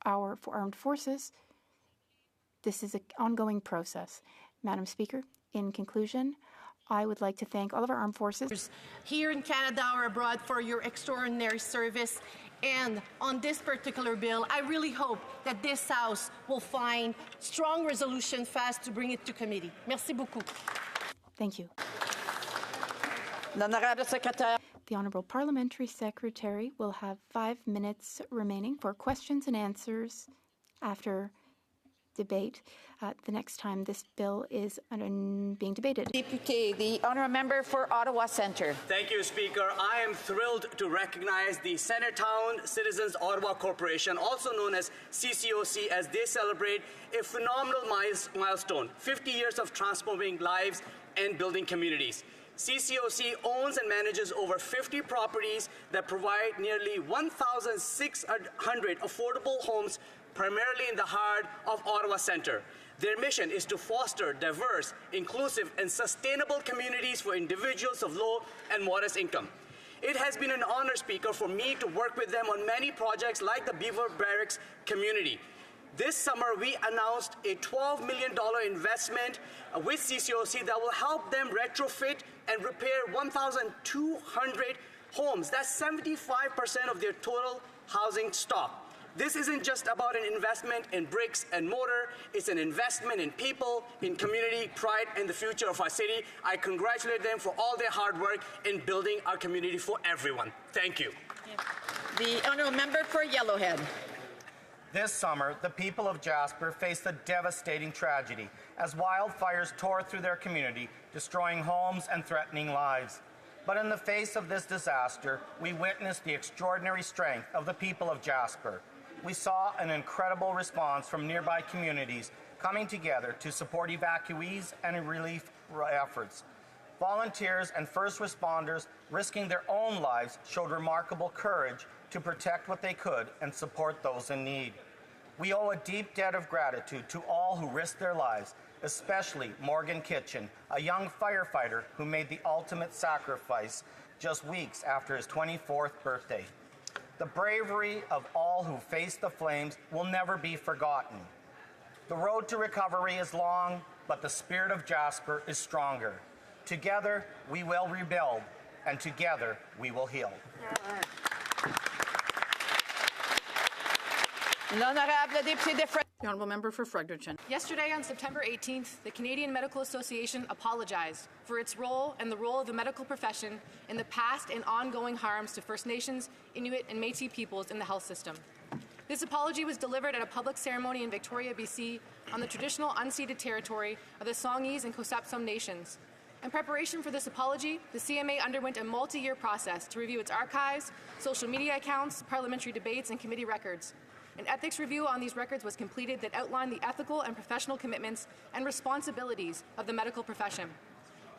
our armed forces, this is an ongoing process. Madam Speaker, in conclusion, I would like to thank all of our armed forces here in Canada or abroad for your extraordinary service. And on this particular bill, I really hope that this House will find strong resolution fast to bring it to committee. Merci beaucoup. Thank you. L'honorable secrétaire. The Honourable Parliamentary Secretary will have 5 minutes remaining for questions and answers after debate the next time this bill is being debated. Député, the honourable member for Ottawa Centre. Thank you, Speaker. I am thrilled to recognize the Centretown Citizens Ottawa Corporation, also known as CCOC, as they celebrate a phenomenal milestone, 50 years of transforming lives and building communities. CCOC owns and manages over 50 properties that provide nearly 1,600 affordable homes, primarily in the heart of Ottawa Centre. Their mission is to foster diverse, inclusive, and sustainable communities for individuals of low and modest income. It has been an honor, Speaker, for me to work with them on many projects like the Beaver Barracks community. This summer, we announced a $12 million investment with CCOC that will help them retrofit and repair 1,200 homes. That's 75% of their total housing stock. This isn't just about an investment in bricks and mortar. It's an investment in people, in community pride, and the future of our city. I congratulate them for all their hard work in building our community for everyone. Thank you. The honourable member for Yellowhead. This summer, the people of Jasper faced a devastating tragedy as wildfires tore through their community, destroying homes and threatening lives. But in the face of this disaster, we witnessed the extraordinary strength of the people of Jasper. We saw an incredible response from nearby communities coming together to support evacuees and relief efforts. Volunteers and first responders risking their own lives showed remarkable courage to protect what they could and support those in need. We owe a deep debt of gratitude to all who risked their lives, especially Morgan Kitchen, a young firefighter who made the ultimate sacrifice just weeks after his 24th birthday. The bravery of all who faced the flames will never be forgotten. The road to recovery is long, but the spirit of Jasper is stronger. Together, we will rebuild, and together, we will heal. The honourable member for Fredericton. Yesterday, on September 18th, the Canadian Medical Association apologized for its role and the role of the medical profession in the past and ongoing harms to First Nations, Inuit, and Métis peoples in the health system. This apology was delivered at a public ceremony in Victoria, BC, on the traditional unceded territory of the Songhees and Cousapsum nations. In preparation for this apology, the CMA underwent a multi-year process to review its archives, social media accounts, parliamentary debates, and committee records. An ethics review on these records was completed that outlined the ethical and professional commitments and responsibilities of the medical profession.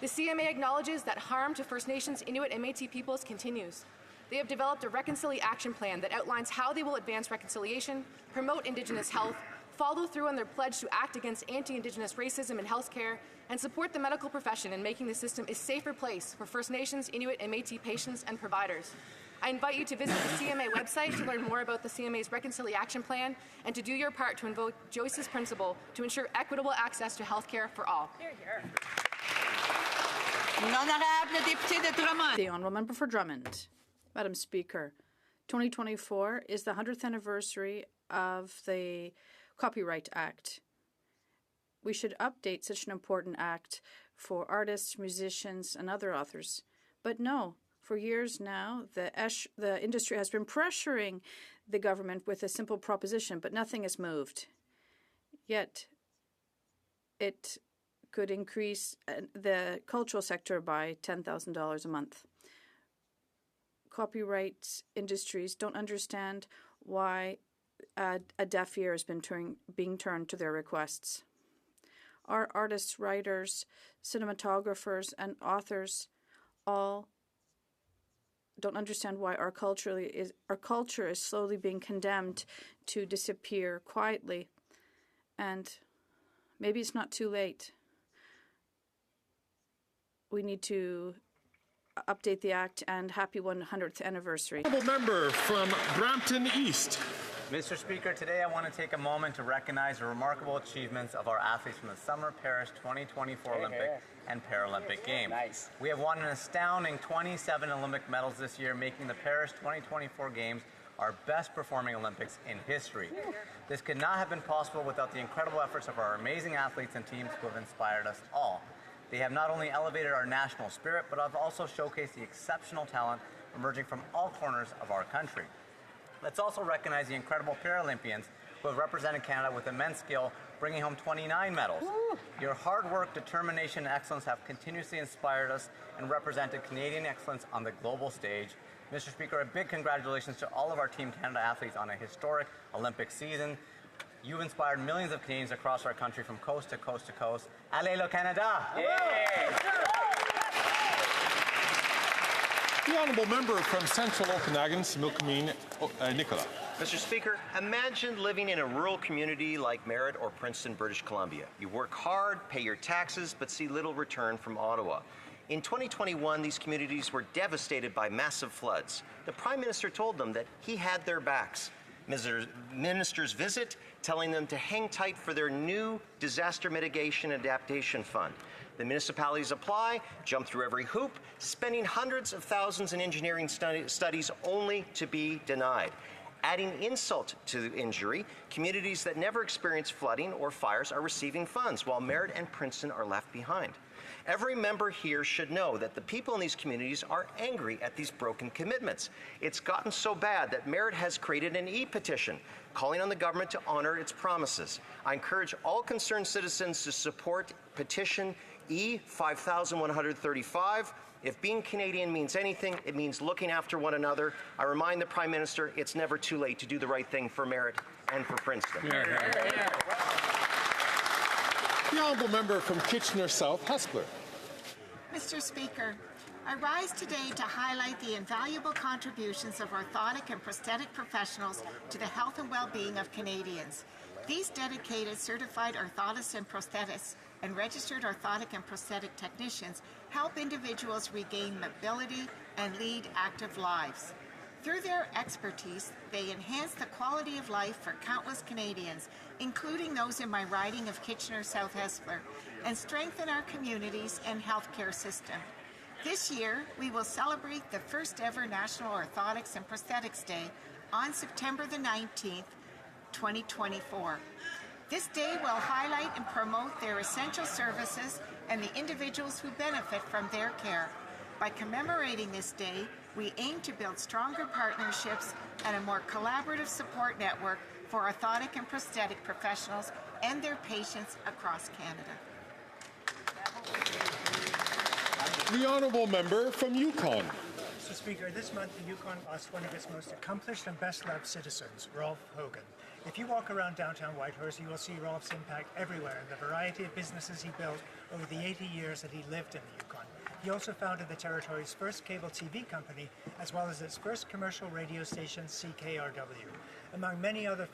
The CMA acknowledges that harm to First Nations, Inuit, and Métis peoples continues. They have developed a reconciliation action plan that outlines how they will advance reconciliation, promote Indigenous health, follow through on their pledge to act against anti-Indigenous racism in healthcare, and support the medical profession in making the system a safer place for First Nations, Inuit, and Métis patients and providers. I invite you to visit the CMA website to learn more about the CMA's reconciliation action plan and to do your part to invoke Joyce's principle to ensure equitable access to health care for all. Hear, hear. The honourable member for Drummond. Madam Speaker, 2024 is the 100th anniversary of the Copyright Act. We should update such an important act for artists, musicians, and other authors. But no, for years now, the industry has been pressuring the government with a simple proposition, but nothing has moved. Yet, it could increase the cultural sector by $10,000 a month. Copyright industries don't understand why a deaf ear has been being turned to their requests. Our artists, writers, cinematographers, and authors all don't understand why our culture is slowly being condemned to disappear quietly. And maybe it's not too late. We need to update the Act, and happy 100th anniversary. Honourable member from Brampton East. Mr. Speaker, today I want to take a moment to recognize the remarkable achievements of our athletes from the Summer Paris 2024 Olympic and Paralympic Games. Nice. We have won an astounding 27 Olympic medals this year, making the Paris 2024 Games our best performing Olympics in history. This could not have been possible without the incredible efforts of our amazing athletes and teams who have inspired us all. They have not only elevated our national spirit, but have also showcased the exceptional talent emerging from all corners of our country. Let's also recognize the incredible Paralympians who have represented Canada with immense skill, bringing home 29 medals. Your hard work, determination, and excellence have continuously inspired us and represented Canadian excellence on the global stage. Mr. Speaker, a big congratulations to all of our Team Canada athletes on a historic Olympic season. You've inspired millions of Canadians across our country from coast to coast to coast. Allez le Canada! The Honourable Member from Central Okanagan, Similkameen, Nicola. Mr. Speaker, imagine living in a rural community like Merritt or Princeton, British Columbia. You work hard, pay your taxes, but see little return from Ottawa. In 2021, these communities were devastated by massive floods. The Prime Minister told them that he had their backs. Ministers visit, telling them to hang tight for their new Disaster Mitigation Adaptation Fund. The municipalities apply, jump through every hoop, spending hundreds of thousands in engineering studies only to be denied. Adding insult to the injury, communities that never experience flooding or fires are receiving funds, while Merritt and Princeton are left behind. Every member here should know that the people in these communities are angry at these broken commitments. It's gotten so bad that Merritt has created an e-petition calling on the government to honor its promises. I encourage all concerned citizens to support petition E5135. If being Canadian means anything, it means looking after one another. I remind the Prime Minister it's never too late to do the right thing for Merritt and for Princeton. The Honourable Member from Kitchener South, Hespeler. Mr. Speaker, I rise today to highlight the invaluable contributions of orthotic and prosthetic professionals to the health and well-being of Canadians. These dedicated certified orthotists and prosthetists and registered orthotic and prosthetic technicians help individuals regain mobility and lead active lives. Through their expertise, they enhance the quality of life for countless Canadians, including those in my riding of Kitchener South Hespeler, and strengthen our communities and healthcare system. This year, we will celebrate the first ever National Orthotics and Prosthetics Day on September the 19th, 2024. This day will highlight and promote their essential services and the individuals who benefit from their care. By commemorating this day, we aim to build stronger partnerships and a more collaborative support network for orthotic and prosthetic professionals and their patients across Canada. The Honourable Member from Yukon. Mr. Speaker, this month the Yukon lost one of its most accomplished and best-loved citizens, Rolf Hogan. If you walk around downtown Whitehorse, you will see Rolf's impact everywhere in the variety of businesses he built over the 80 years that he lived in the Yukon. He also founded the territory's first cable TV company, as well as its first commercial radio station, CKRW. Among many other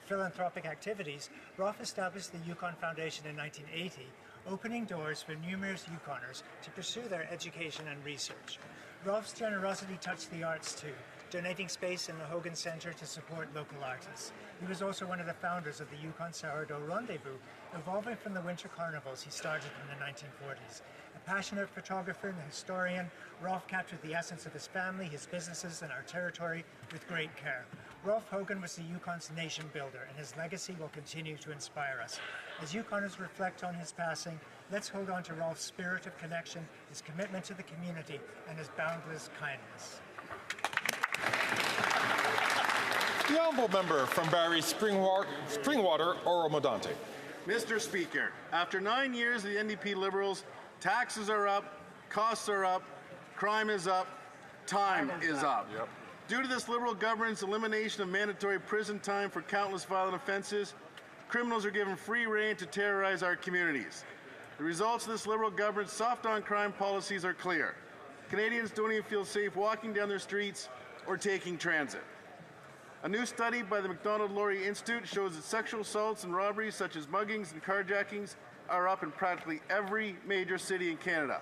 philanthropic activities, Rolf established the Yukon Foundation in 1980, opening doors for numerous Yukoners to pursue their education and research. Rolf's generosity touched the arts too, donating space in the Hogan Centre to support local artists. He was also one of the founders of the Yukon Sourdough Rendezvous, evolving from the winter carnivals he started in the 1940s. A passionate photographer and historian, Rolf captured the essence of his family, his businesses, and our territory with great care. Rolf Hogan was the Yukon's nation builder, and his legacy will continue to inspire us. As Yukoners reflect on his passing, let's hold on to Rolf's spirit of connection, his commitment to the community, and his boundless kindness. The Honourable Member from Barrie Springwater, Oro-Medonte. Mr. Speaker, after 9 years of the NDP Liberals, taxes are up, costs are up, crime is up, time is up. Yep. Due to this Liberal government's elimination of mandatory prison time for countless violent offences, criminals are given free rein to terrorize our communities. The results of this Liberal government's soft on crime policies are clear. Canadians don't even feel safe walking down their streets or taking transit. A new study by the Macdonald-Laurier Institute shows that sexual assaults and robberies such as muggings and carjackings are up in practically every major city in Canada.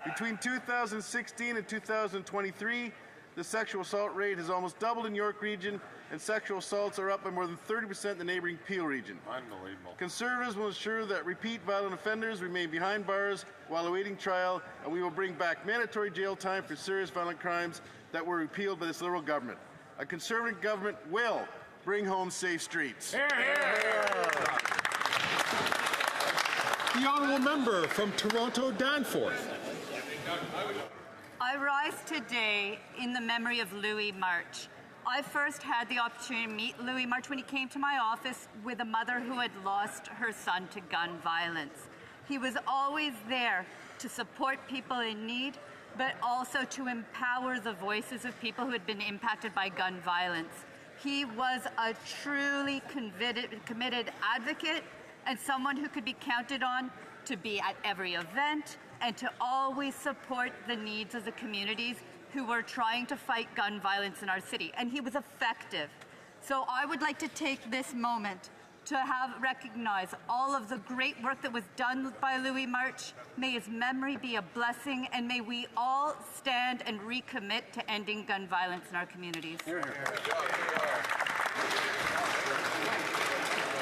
Between 2016 and 2023, the sexual assault rate has almost doubled in York Region and sexual assaults are up by more than 30% in the neighboring Peel region. Unbelievable. Conservatives will ensure that repeat violent offenders remain behind bars while awaiting trial, and we will bring back mandatory jail time for serious violent crimes that were repealed by this Liberal government. A Conservative government will bring home safe streets. Hear, hear. The honourable member from Toronto Danforth. I rise today in the memory of Louis March. I first had the opportunity to meet Louis March when he came to my office with a mother who had lost her son to gun violence. He was always there to support people in need, but also to empower the voices of people who had been impacted by gun violence. He was a truly committed advocate and someone who could be counted on to be at every event and to always support the needs of the communities who were trying to fight gun violence in our city. And he was effective. So I would like to take this moment to recognize all of the great work that was done by Louis March. May his memory be a blessing, and may we all stand and recommit to ending gun violence in our communities.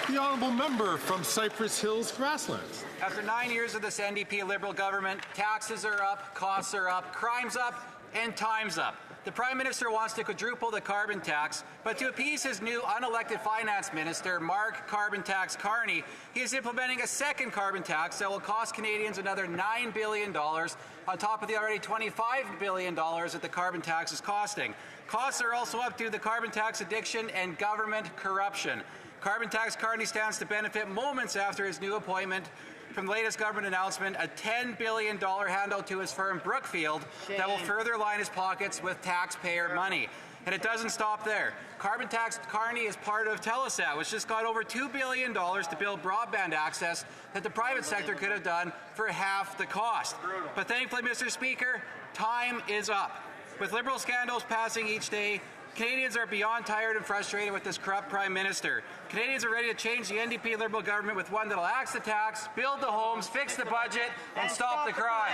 The honourable member from Cypress Hills Grasslands. After 9 years of this NDP Liberal government, taxes are up, costs are up, crime's up, and time's up. The Prime Minister wants to quadruple the carbon tax, but to appease his new unelected finance minister, Mark Carbon Tax Carney, he is implementing a second carbon tax that will cost Canadians another $9 billion on top of the already $25 billion that the carbon tax is costing. Costs are also up due to the carbon tax addiction and government corruption. Carbon Tax Carney stands to benefit moments after his new appointment from the latest government announcement, a $10 billion handout to his firm Brookfield that will further line his pockets with taxpayer money. And it doesn't stop there. Carbon Tax Carney is part of Telesat, which just got over $2 billion to build broadband access that the private sector could have done for half the cost. But thankfully, Mr. Speaker, time is up. With Liberal scandals passing each day, Canadians are beyond tired and frustrated with this corrupt Prime Minister. Canadians are ready to change the NDP Liberal government with one that will axe the tax, build the homes, fix the budget, and stop the crime.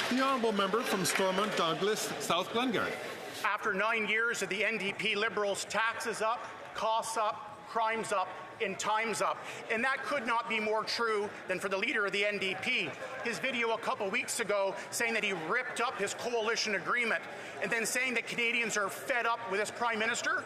The honourable member from Stormont Douglas, South Glengarry. After 9 years of the NDP Liberals, taxes up, costs up, crime's up, and time's up. And that could not be more true than for the leader of the NDP. His video a couple weeks ago saying that he ripped up his coalition agreement and then saying that Canadians are fed up with his Prime Minister,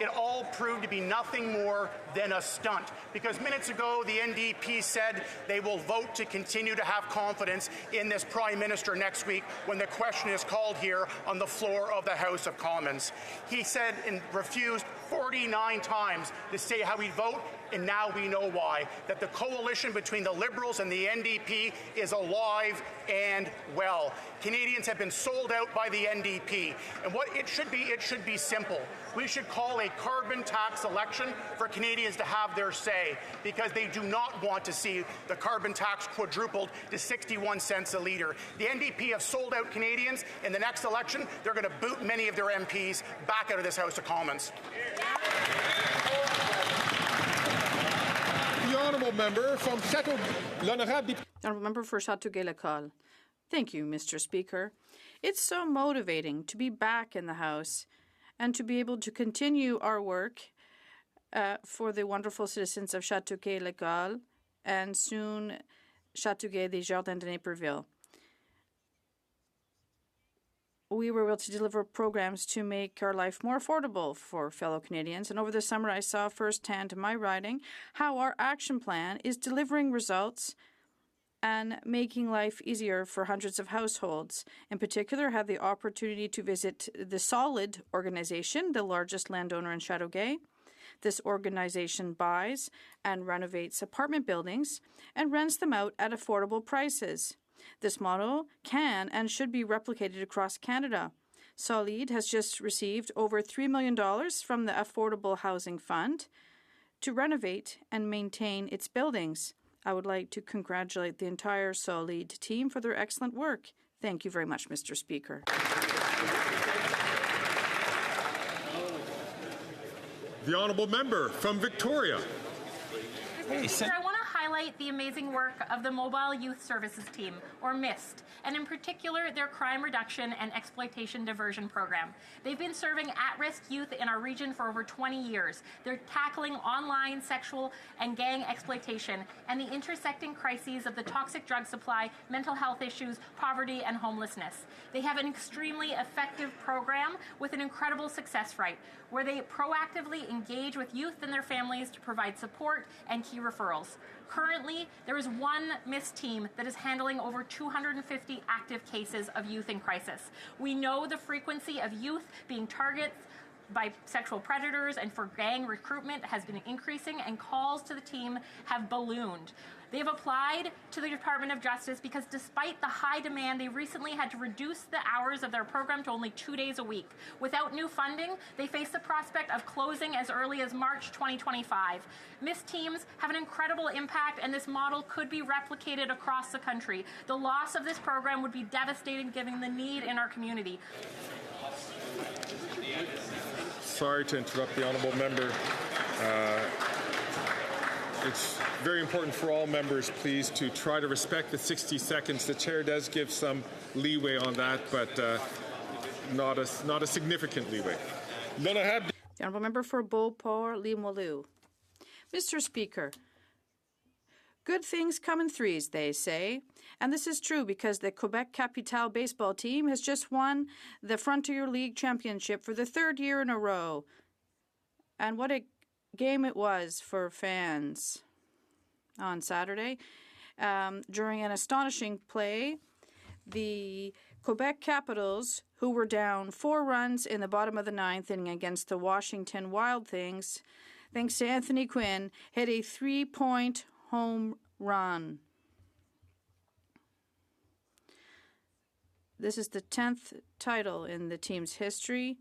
it all proved to be nothing more than a stunt. Because minutes ago, the NDP said they will vote to continue to have confidence in this Prime Minister next week when the question is called here on the floor of the House of Commons. He said and refused 49 times to say how he'd vote, and now we know why. That the coalition between the Liberals and the NDP is alive and well. Canadians have been sold out by the NDP. And what it should be simple. We should call a carbon tax election for Canadians to have their say, because they do not want to see the carbon tax quadrupled to 61 cents a litre. The NDP have sold out Canadians. In the next election, they're going to boot many of their MPs back out of this House of Commons. The honourable member from Chateau l'Honorable. Honourable member for Chateauguay-Lacolle. Thank you, Mr. Speaker. It's so motivating to be back in the House and to be able to continue our work for the wonderful citizens of Chateauguay-Lacolle and soon Chateauguay des Jardins de Naperville. We were able to deliver programs to make our life more affordable for fellow Canadians. And over the summer, I saw firsthand in my riding how our action plan is delivering results and making life easier for hundreds of households. In particular, I had the opportunity to visit the Solid organization, the largest landowner in Chateauguay. This organization buys and renovates apartment buildings and rents them out at affordable prices. This model can and should be replicated across Canada. Solid has just received over $3 million from the Affordable Housing Fund to renovate and maintain its buildings. I would like to congratulate the entire Solid team for their excellent work. Thank you very much, Mr. Speaker. The honourable member from Victoria. Mr. Speaker, I want to highlight highlight the amazing work of the Mobile Youth Services Team, or MIST, and in particular their crime reduction and exploitation diversion program. They've been serving at-risk youth in our region for over 20 years. They're tackling online sexual and gang exploitation and the intersecting crises of the toxic drug supply, mental health issues, poverty, and homelessness. They have an extremely effective program with an incredible success rate, where they proactively engage with youth and their families to provide support and key referrals. Currently, there is one MIST team that is handling over 250 active cases of youth in crisis. We know the frequency of youth being targets by sexual predators and for gang recruitment has been increasing, and calls to the team have ballooned. They've applied to the Department of Justice because despite the high demand, they recently had to reduce the hours of their program to only 2 days a week. Without new funding, they face the prospect of closing as early as March 2025. MIST teams have an incredible impact, and this model could be replicated across the country. The loss of this program would be devastating given the need in our community. Sorry to interrupt the honourable member. It's very important for all members, please, to try to respect the 60 seconds. The chair does give some leeway on that, but not a significant leeway. Then I have the honourable member for Beauport Limoilou. Mr. Speaker, good things come in threes, they say. And this is true because the Quebec Capitale baseball team has just won the Frontier League Championship for the third year in a row. And what a game it was for fans on Saturday. During an astonishing play, the Quebec Capitals, who were down 4 runs in the bottom of the 9th inning against the Washington Wild Things, thanks to Anthony Quinn, hit a 3-point home run. This is the 10th title in the team's history,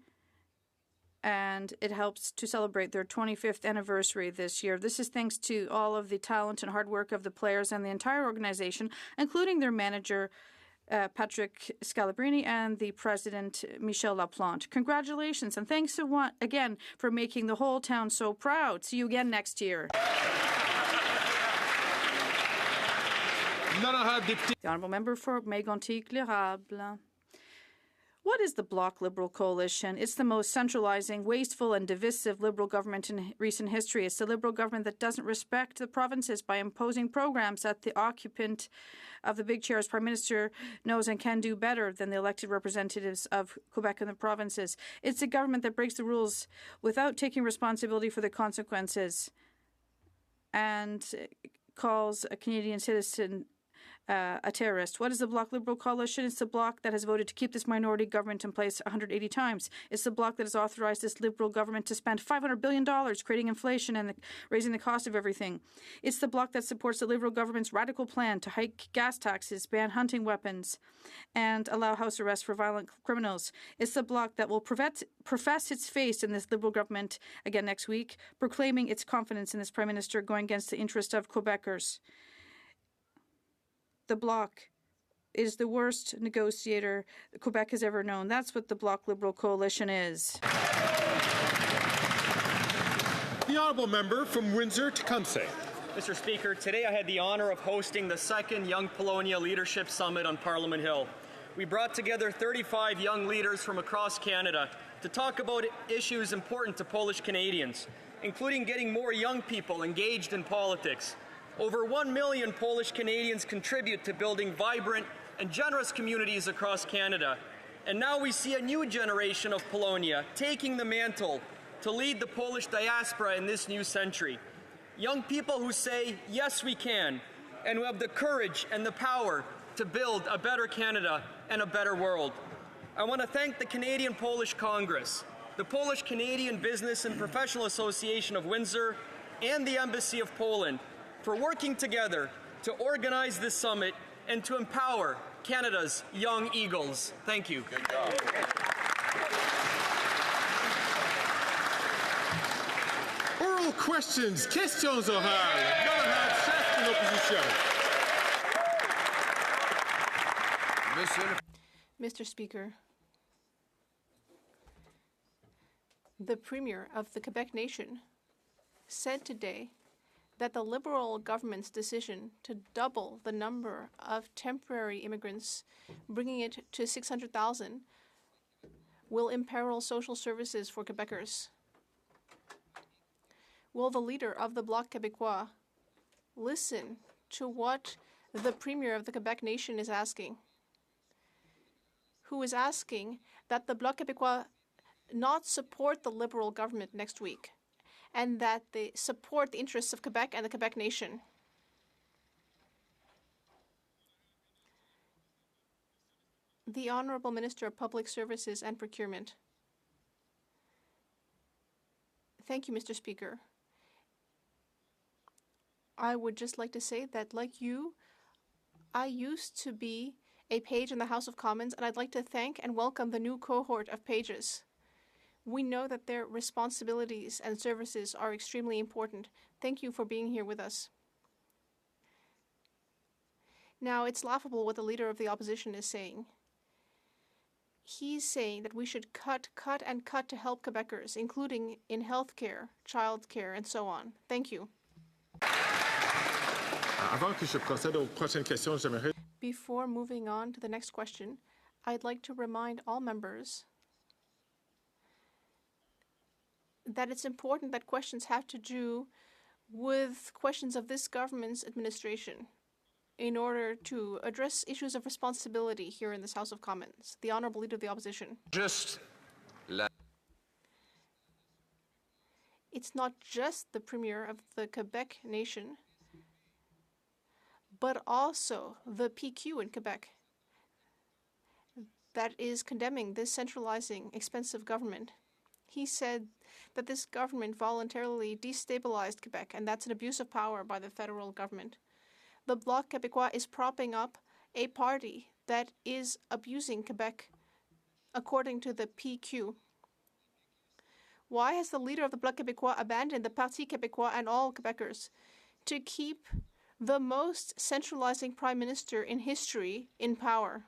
and it helps to celebrate their 25th anniversary this year. This is thanks to all of the talent and hard work of the players and the entire organization, including their manager, Patrick Scalabrini, and the president, Michel Laplante. Congratulations, and thanks again for making the whole town so proud. See you again next year. The honourable member for Mégantic-L'Érable. What is the Bloc Liberal Coalition? It's the most centralizing, wasteful, and divisive Liberal government in recent history. It's the Liberal government that doesn't respect the provinces by imposing programs that the occupant of the big chair as Prime Minister knows and can do better than the elected representatives of Quebec and the provinces. It's a government that breaks the rules without taking responsibility for the consequences and calls a Canadian citizen a terrorist. What is the Bloc Liberal Coalition? It's the bloc that has voted to keep this minority government in place 180 times. It's the bloc that has authorized this Liberal government to spend $500 billion creating inflation and raising the cost of everything. It's the bloc that supports the Liberal government's radical plan to hike gas taxes, ban hunting weapons, and allow house arrest for violent criminals. It's the bloc that will profess its faith in this Liberal government again next week, proclaiming its confidence in this Prime Minister going against the interest of Quebecers. The Bloc is the worst negotiator Quebec has ever known. That's what the Bloc Liberal Coalition is. the honourable member from Windsor-Tecumseh. Mr. Speaker, today I had the honour of hosting the second Young Polonia Leadership Summit on Parliament Hill. We brought together 35 young leaders from across Canada to talk about issues important to Polish Canadians, including getting more young people engaged in politics. Over 1 million Polish Canadians contribute to building vibrant and generous communities across Canada. And now we see a new generation of Polonia taking the mantle to lead the Polish diaspora in this new century. Young people who say, yes, we can, and who have the courage and the power to build a better Canada and a better world. I want to thank the Canadian Polish Congress, the Polish Canadian Business and Professional Association of Windsor, and the Embassy of Poland for working together to organize this summit and to empower Canada's young eagles. Thank you. Good job. Oral questions, questions orales. Camarade chef de l'opposition. Mr. Speaker, the Premier of the Quebec Nation said today that the Liberal government's decision to double the number of temporary immigrants, bringing it to 600,000, will imperil social services for Quebecers? Will the leader of the Bloc Québécois listen to what the Premier of the Quebec nation is asking, who is asking that the Bloc Québécois not support the Liberal government next week, and that they support the interests of Quebec and the Quebec nation? The Honourable Minister of Public Services and Procurement. Thank you, Mr. Speaker. I would just like to say that, like you, I used to be a page in the House of Commons, and I'd like to thank and welcome the new cohort of pages. We know that their responsibilities and services are extremely important. Thank you for being here with us. Now, it's laughable what the leader of the opposition is saying. He's saying that we should cut, and cut to help Quebecers, including in healthcare, childcare, and so on. Thank you. Before moving on to the next question, I'd like to remind all members that it's important that questions have to do with questions of this government's administration in order to address issues of responsibility here in this House of Commons. The Honourable Leader of the Opposition. It's not just the Premier of the Quebec nation, but also the PQ in Quebec that is condemning this centralizing, expensive government. He said that this government voluntarily destabilized Quebec, and that's an abuse of power by the federal government. The Bloc Québécois is propping up a party that is abusing Quebec, according to the PQ. Why has the leader of the Bloc Québécois abandoned the Parti Québécois and all Quebecers to keep the most centralizing prime minister in history in power?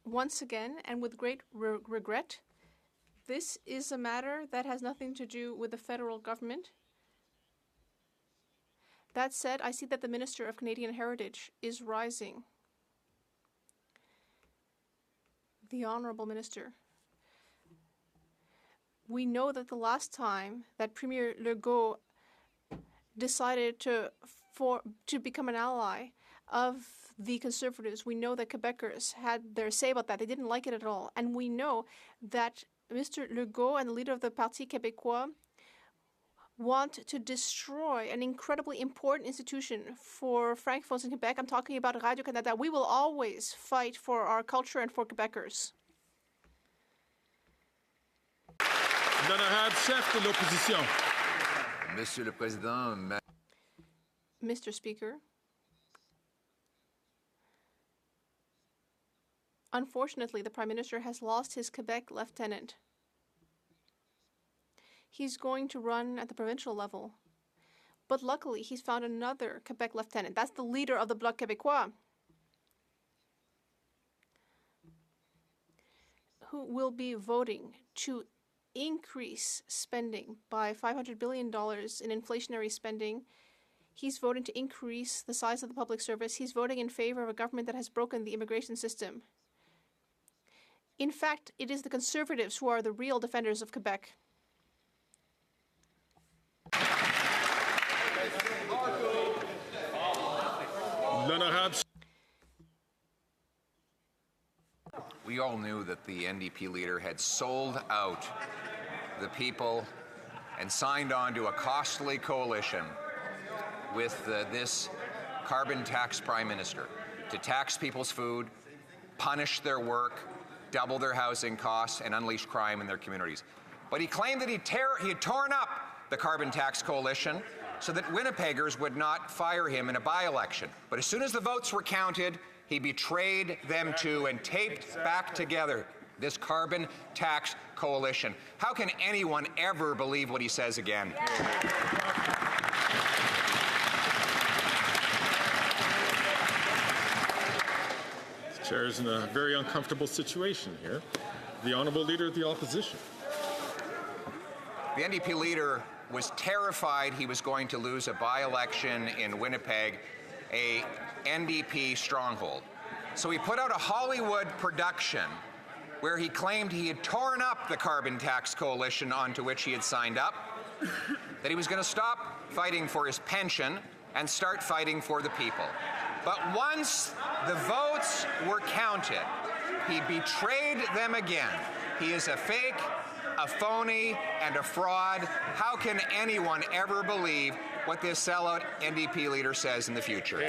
Once again, and with great regret, this is a matter that has nothing to do with the federal government. That said, I see that the Minister of Canadian Heritage is rising. The Honourable Minister. We know that the last time that Premier Legault decided to become an ally of the Conservatives, we know that Quebecers had their say about that. They didn't like it at all. And we know that Mr. Legault and the leader of the Parti Québécois want to destroy an incredibly important institution for francophones in Quebec. I'm talking about Radio-Canada. We will always fight for our culture and for Quebecers. L'honorable chef de l'opposition. Monsieur le Président. Mr. Speaker, unfortunately, the Prime Minister has lost his Quebec lieutenant. He's going to run at the provincial level. But luckily, he's found another Quebec lieutenant. That's the leader of the Bloc Québécois, who will be voting to increase spending by $500 billion in inflationary spending. He's voting to increase the size of the public service. He's voting in favor of a government that has broken the immigration system. In fact, it is the Conservatives who are the real defenders of Quebec. We all knew that the NDP leader had sold out the people and signed on to a costly coalition with this carbon tax prime minister to tax people's food, punish their work, double their housing costs, and unleash crime in their communities. But he claimed that he had torn up the carbon tax coalition so that Winnipeggers would not fire him in a by-election. But as soon as the votes were counted, he betrayed them too and taped back together this carbon tax coalition. How can anyone ever believe what he says again? Chair is in a very uncomfortable situation here. The Honourable Leader of the Opposition. The NDP leader was terrified he was going to lose a by-election in Winnipeg, a NDP stronghold. So he put out a Hollywood production where he claimed he had torn up the carbon tax coalition onto which he had signed up, that he was going to stop fighting for his pension and start fighting for the people. But once the votes were counted, he betrayed them again. He is a fake, a phony, and a fraud. How can anyone ever believe what this sellout NDP leader says in the future?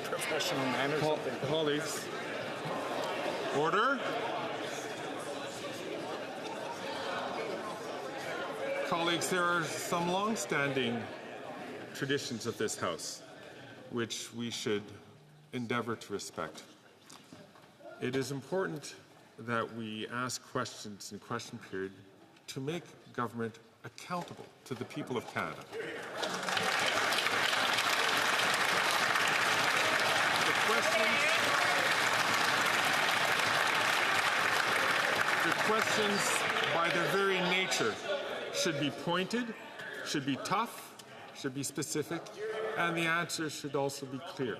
Professional manners. Colleagues, order. Colleagues, there are some long-standing traditions of this House which we should endeavour to respect. It is important that we ask questions in question period to make government accountable to the people of Canada. The questions, by their very nature, should be pointed, should be tough, should be specific, and the answers should also be clear.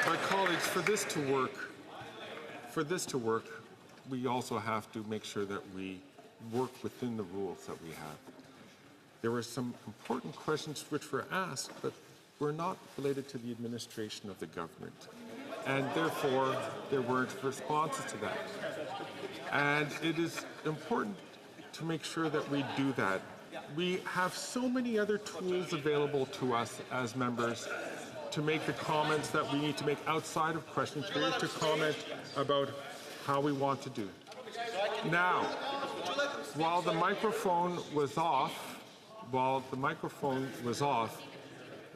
But colleagues, for this to work, we also have to make sure that we work within the rules that we have. There were some important questions which were asked, but were not related to the administration of the government. And therefore, there weren't responses to that. And it is important to make sure that we do that. We have so many other tools available to us as members to make the comments that we need to make outside of question period, to comment about how we want to do. Now, while the microphone was off,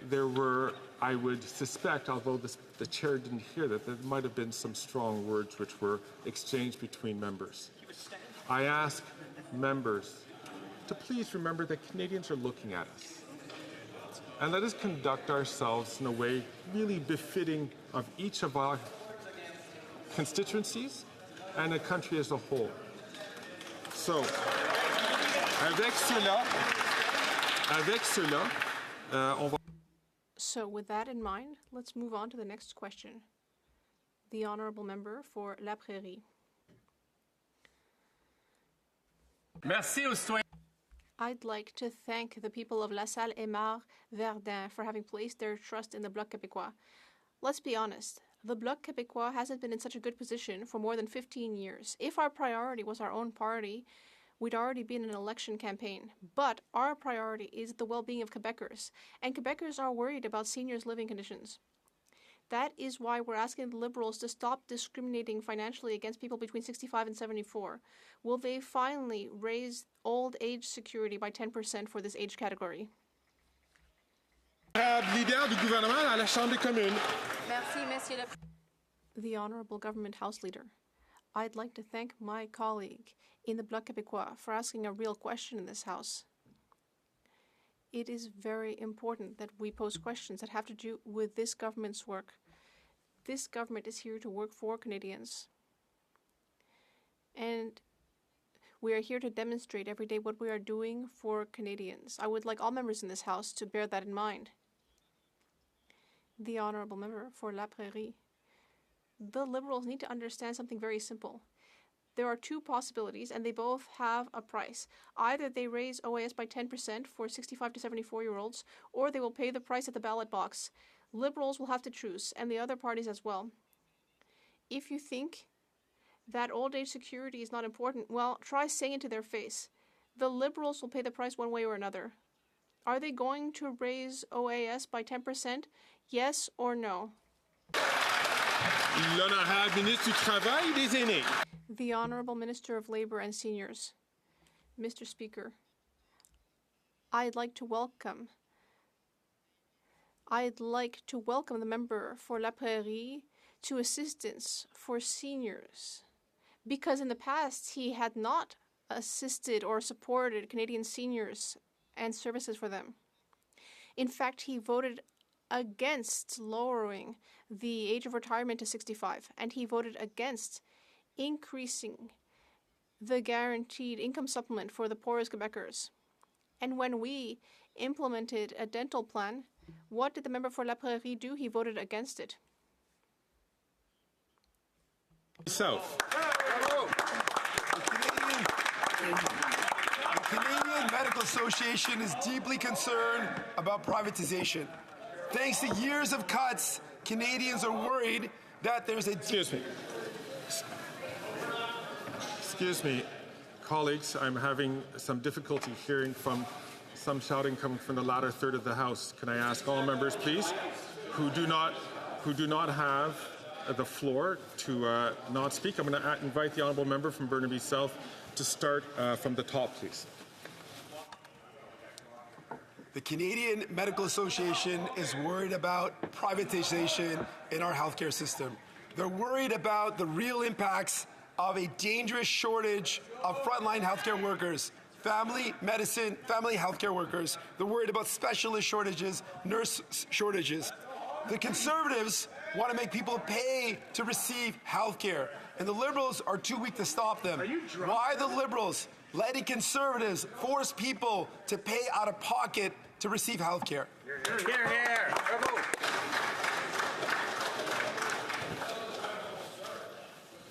there were, I would suspect, although the chair didn't hear that, there might have been some strong words which were exchanged between members. I ask members to please remember that Canadians are looking at us. And let us conduct ourselves in a way really befitting of each of our constituencies and the country as a whole. So, avec cela, on va... So with that in mind, let's move on to the next question. The honourable member for La Prairie. Merci aux citoyens. I'd like to thank the people of La Salle et Mar Verdun for having placed their trust in the Bloc Québécois. Let's be honest, the Bloc Québécois hasn't been in such a good position for more than 15 years. If our priority was our own party, we'd already be in an election campaign. But our priority is the well-being of Quebecers, and Quebecers are worried about seniors' living conditions. That is why we're asking the Liberals to stop discriminating financially against people between 65 and 74. Will they finally raise old age security by 10% for this age category? Leader du gouvernement à la Chambre des communes. Merci, Monsieur le The Honourable Government House Leader. I'd like to thank my colleague in the Bloc Québécois for asking a real question in this House. It is very important that we pose questions that have to do with this government's work. This government is here to work for Canadians. And we are here to demonstrate every day what we are doing for Canadians. I would like all members in this House to bear that in mind. The Honourable Member for La Prairie. The Liberals need to understand something very simple. There are two possibilities, and they both have a price. Either they raise OAS by 10% for 65 to 74-year-olds, or they will pay the price at the ballot box. Liberals will have to choose, and the other parties as well. If you think that old age security is not important, well, try saying it to their face. The Liberals will pay the price one way or another. Are they going to raise OAS by 10%? Yes or no? L'honorable ministre du Travail et des Aînés. The Honourable Minister of Labour and Seniors. Mr. Speaker, I'd like to welcome the member for La Prairie to assistance for seniors, because in the past he had not assisted or supported Canadian seniors and services for them. In fact, he voted against lowering the age of retirement to 65, and he voted against increasing the guaranteed income supplement for the poorest Quebecers. And when we implemented a dental plan, what did the member for La Prairie do? He voted against it. South. The Canadian Medical Association is deeply concerned about privatization. Thanks to years of cuts, Canadians are worried that there's a... Excuse me, colleagues, I'm having some difficulty hearing from some shouting coming from the latter third of the House. Can I ask all members, please, who do not have the floor to not speak? I'm going to invite the honourable member from Burnaby South to start from the top, please. The Canadian Medical Association is worried about privatization in our healthcare system. They're worried about the real impacts of a dangerous shortage of frontline healthcare workers, family medicine, family healthcare workers. They're worried about specialist shortages, nurse shortages. The Conservatives want to make people pay to receive healthcare, and the Liberals are too weak to stop them. Why the Liberals letting Conservatives force people to pay out of pocket to receive healthcare? Here, here.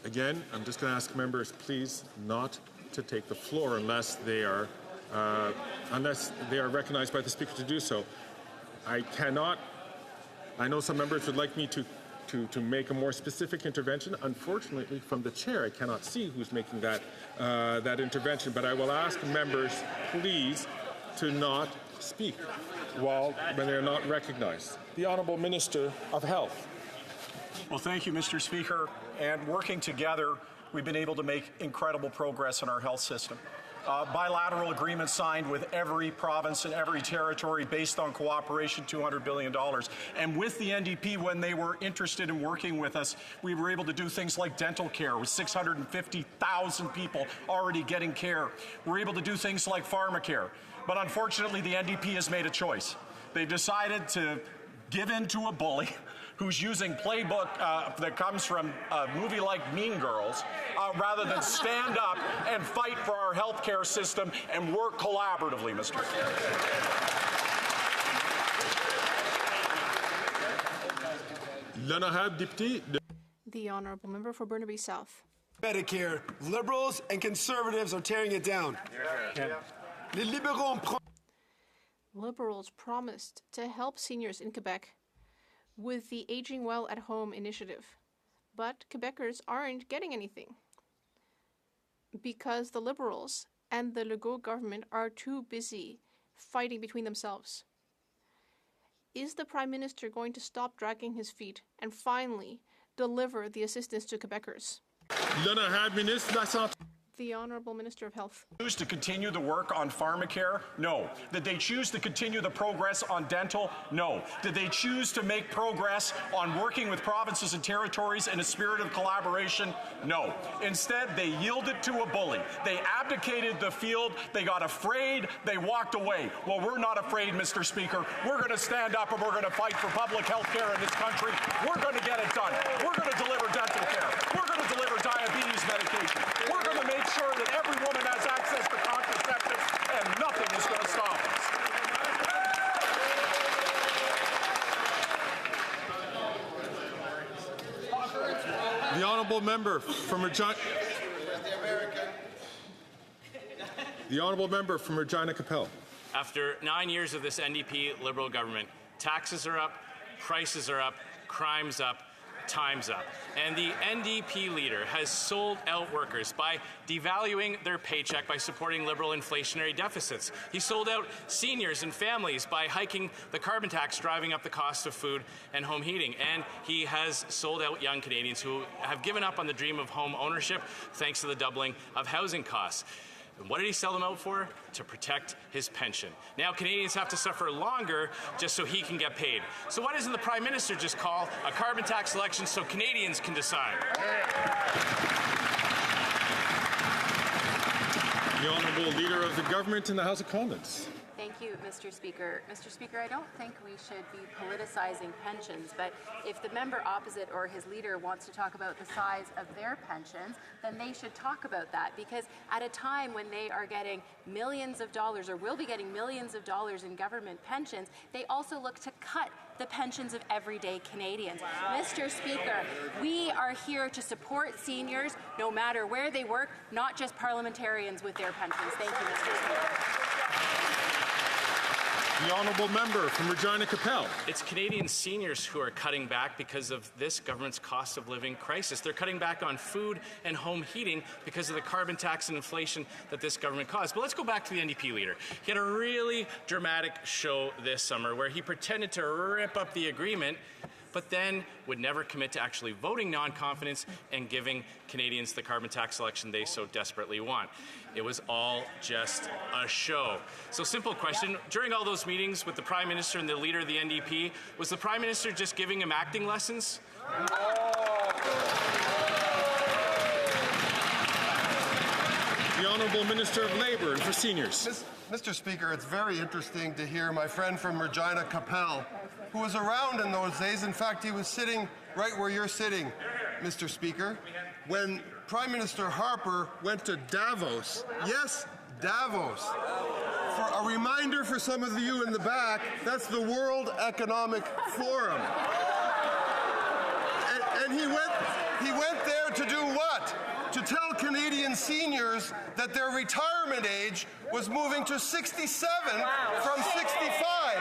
Again, I'm just going to ask members, please, not to take the floor unless they are recognized by the Speaker to do so. I know some members would like me to make a more specific intervention. Unfortunately, from the chair, I cannot see who's making that intervention, but I will ask members, please, to not speak when they're not recognized. The Honourable Minister of Health. Well, thank you, Mr. Speaker. And working together, we've been able to make incredible progress in our health system. Bilateral agreements signed with every province and every territory based on cooperation, $200 billion. And with the NDP, when they were interested in working with us, we were able to do things like dental care with 650,000 people already getting care. We're able to do things like pharmacare. But unfortunately, the NDP has made a choice. They've decided to give in to a bully who's using playbook that comes from a movie like Mean Girls, rather than stand up and fight for our healthcare system and work collaboratively, Mr. L'honorable député. The Honourable Member for Burnaby South. Medicare. Liberals and conservatives are tearing it down. Les libéraux ont Liberals promised to help seniors in Quebec with the Aging Well at Home initiative. But Quebecers aren't getting anything because the Liberals and the Legault government are too busy fighting between themselves. Is the Prime Minister going to stop dragging his feet and finally deliver the assistance to Quebecers? L'honorable ministre de la Santé. The Honourable Minister of Health. Choose to continue the work on pharmacare? No. Did they choose to continue the progress on dental? No. Did they choose to make progress on working with provinces and territories in a spirit of collaboration? No. Instead, they yielded to a bully. They abdicated the field. They got afraid. They walked away. Well, we're not afraid, Mr. Speaker. We're going to stand up and we're going to fight for public health care in this country. We're going to get it done. We're going to deliver dental care. We're going to deliver diabetes medication. We're going to make sure that every woman has access to contraceptives, and nothing is going to stop us. The honourable member from Regina. The honourable member from Regina Capel. After 9 years of this NDP Liberal government, taxes are up, prices are up, crime's up, time's up. And the NDP leader has sold out workers by devaluing their paycheck by supporting Liberal inflationary deficits. He sold out seniors and families by hiking the carbon tax, driving up the cost of food and home heating. And he has sold out young Canadians who have given up on the dream of home ownership thanks to the doubling of housing costs. And what did he sell them out for? To protect his pension. Now Canadians have to suffer longer just so he can get paid. So why doesn't the Prime Minister just call a carbon tax election so Canadians can decide? The Honourable Leader of the Government in the House of Commons. Thank you, Mr. Speaker. Mr. Speaker, I don't think we should be politicizing pensions, but if the member opposite or his leader wants to talk about the size of their pensions, then they should talk about that, because at a time when they are getting millions of dollars or will be getting millions of dollars in government pensions, they also look to cut the pensions of everyday Canadians. Wow. Mr. Speaker, we are here to support seniors no matter where they work, not just parliamentarians with their pensions. Thank you, Mr. Speaker. The honourable member from Regina Capel. It's Canadian seniors who are cutting back because of this government's cost of living crisis. They're cutting back on food and home heating because of the carbon tax and inflation that this government caused. But let's go back to the NDP leader. He had a really dramatic show this summer where he pretended to rip up the agreement, but then would never commit to actually voting non-confidence and giving Canadians the carbon tax election they so desperately want. It was all just a show. So simple question, during all those meetings with the Prime Minister and the leader of the NDP, was the Prime Minister just giving him acting lessons? The Honourable Minister of Labour and for Seniors. Mr. Speaker, it's very interesting to hear my friend from Regina Capel, who was around in those days. In fact, he was sitting right where you're sitting, Mr. Speaker, when Prime Minister Harper went to Davos. Yes, Davos. For a reminder for some of you in the back, that's the World Economic Forum. And he went there to do what? To tell Canadian seniors that their retirement age was moving to 67 from 65.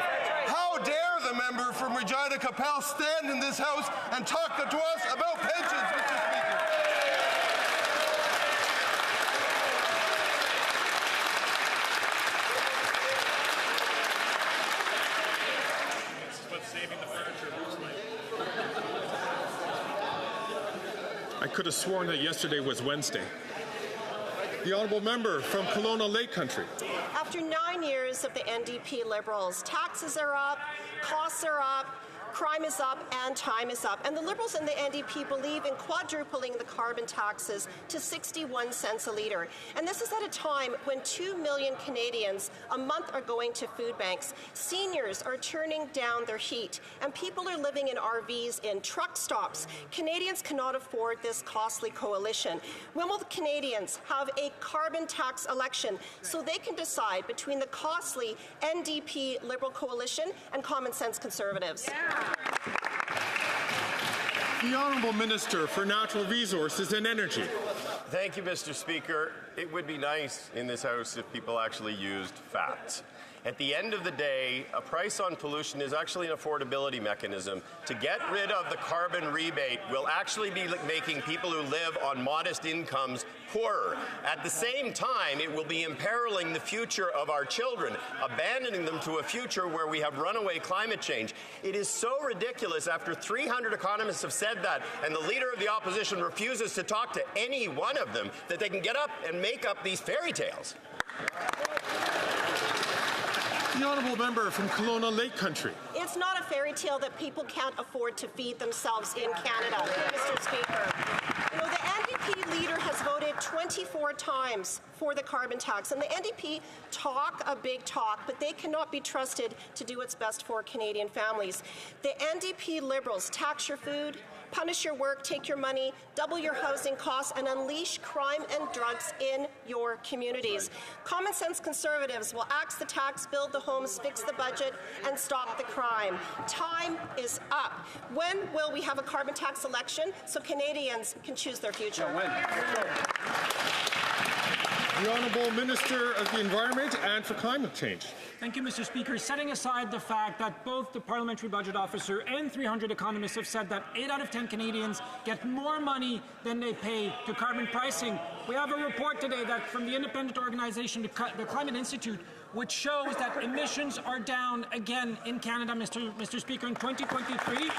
How dare the member from Regina Capel stand in this House and talk to us about pensions, Mr. Speaker? This is what saving the furniture looks like. I could have sworn that yesterday was Wednesday. The honourable member from Kelowna Lake Country. After 9 years of the NDP Liberals, taxes are up, costs are up, crime is up, and time is up. And the Liberals and the NDP believe in quadrupling the carbon taxes to 61 cents a litre. And this is at a time when 2 million Canadians a month are going to food banks. Seniors are turning down their heat, and people are living in RVs in truck stops. Canadians cannot afford this costly coalition. When will the Canadians have a carbon tax election so they can decide between the costly NDP Liberal coalition and common sense Conservatives? The The Honourable Minister for Natural Resources and Energy. Thank you, Mr. Speaker. It would be nice in this House if people actually used facts. At the end of the day, a price on pollution is actually an affordability mechanism. To get rid of the carbon rebate will actually be making people who live on modest incomes poorer. At the same time, it will be imperiling the future of our children, abandoning them to a future where we have runaway climate change. It is so ridiculous after 300 economists have said that, and the Leader of the Opposition refuses to talk to any one of them, that they can get up and make up these fairy tales. The Honourable Member from Kelowna Lake Country. It's not a fairy tale that people can't afford to feed themselves in Canada, Mr. Speaker. You know, the NDP leader has voted 24 times for the carbon tax, and the NDP talk a big talk, but they cannot be trusted to do what's best for Canadian families. The NDP Liberals tax your food, punish your work, take your money, double your housing costs, and unleash crime and drugs in your communities. Common sense Conservatives will axe the tax, build the homes, fix the budget, and stop the crime. Time is up. When will we have a carbon tax election so Canadians can choose their future? The Honourable Minister of the Environment and for Climate Change. Thank you, Mr. Speaker. Setting aside the fact that both the Parliamentary Budget Officer and 300 economists have said that 8 out of 10 Canadians get more money than they pay to carbon pricing, we have a report today that from the independent organization, the Climate Institute, which shows that emissions are down again in Canada, Mr. Speaker, in 2023.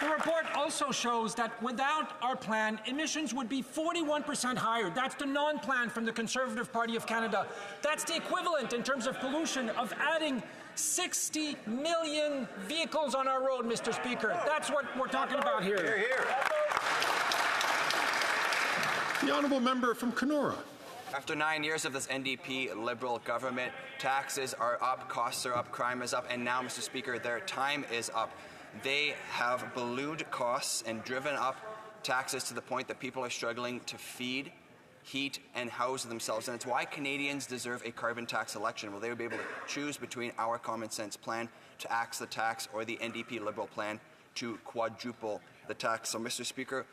The report also shows that without our plan, emissions would be 41% higher. That's the non-plan from the Conservative Party of Canada. That's the equivalent in terms of pollution of adding 60 million vehicles on our road, Mr. Speaker. That's what we're talking about here. Hear, hear. The Honourable Member from Kenora. After 9 years of this NDP Liberal government, taxes are up, costs are up, crime is up, and now, Mr. Speaker, their time is up. They have ballooned costs and driven up taxes to the point that people are struggling to feed, heat, and house themselves. And it's why Canadians deserve a carbon tax election, where they will be able to choose between our common sense plan to axe the tax or the NDP Liberal plan to quadruple the tax. So, Mr. Speaker,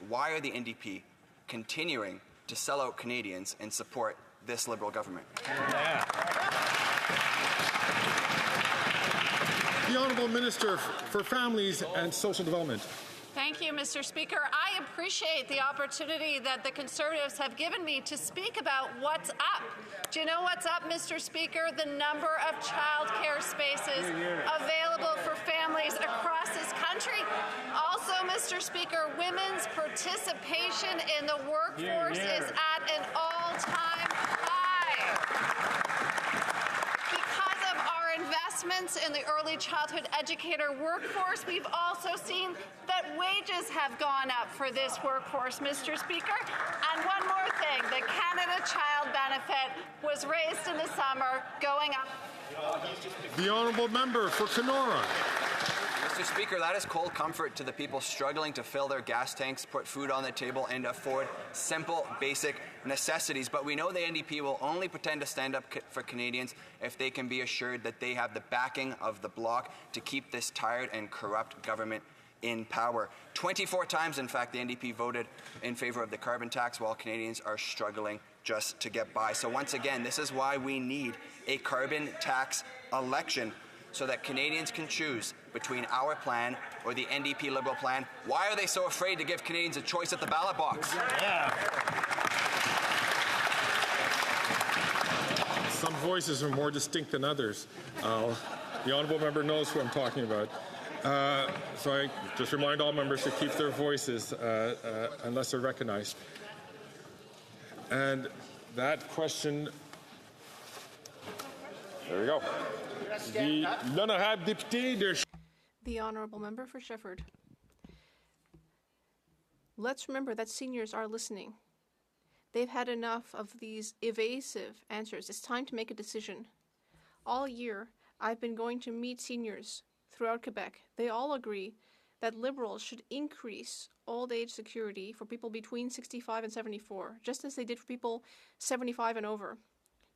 why are the NDP continuing to sell out Canadians and support this Liberal government? Yeah. The Honourable Minister for Families and Social Development. Thank you, Mr. Speaker. I appreciate the opportunity that the Conservatives have given me to speak about what's up. Do you know what's up, Mr. Speaker? The number of childcare spaces available for families across this country. Also, Mr. Speaker, women's participation in the workforce is at an all-time high. Investments in the early childhood educator workforce, we've also seen that wages have gone up for this workforce, Mr. Speaker. And one more thing, the Canada Child Benefit was raised in the summer, going up. The Honourable Member for Kenora. Mr. Speaker, that is cold comfort to the people struggling to fill their gas tanks, put food on the table, and afford simple, basic necessities. But we know the NDP will only pretend to stand up for Canadians if they can be assured that they have the backing of the bloc to keep this tired and corrupt government in power. 24 times, in fact, the NDP voted in favour of the carbon tax while Canadians are struggling just to get by. So once again, this is why we need a carbon tax election, so that Canadians can choose between our plan or the NDP Liberal plan. Why are they so afraid to give Canadians a choice at the ballot box? Yeah. Some voices are more distinct than others. The Honourable Member knows who I'm talking about. So I just remind all members to keep their voices unless they're recognized. And question, there we go. The Honourable Member for Shefford. Let's remember that seniors are listening. They've had enough of these evasive answers. It's time to make a decision. All year, I've been going to meet seniors throughout Quebec. They all agree that Liberals should increase old age security for people between 65 and 74, just as they did for people 75 and over.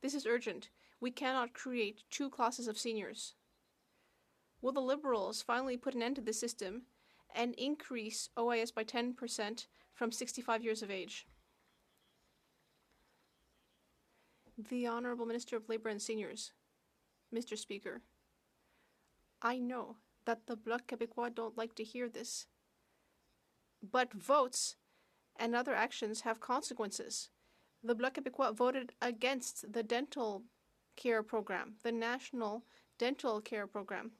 This is urgent. We cannot create two classes of seniors. Will the Liberals finally put an end to this system and increase OIS by 10% from 65 years of age. The Honourable Minister of Labour and Seniors. Mr. Speaker, I know that the Bloc Québécois don't like to hear this, but votes and other actions have consequences. The Bloc Québécois voted against the dental care program, the National Dental Care Program,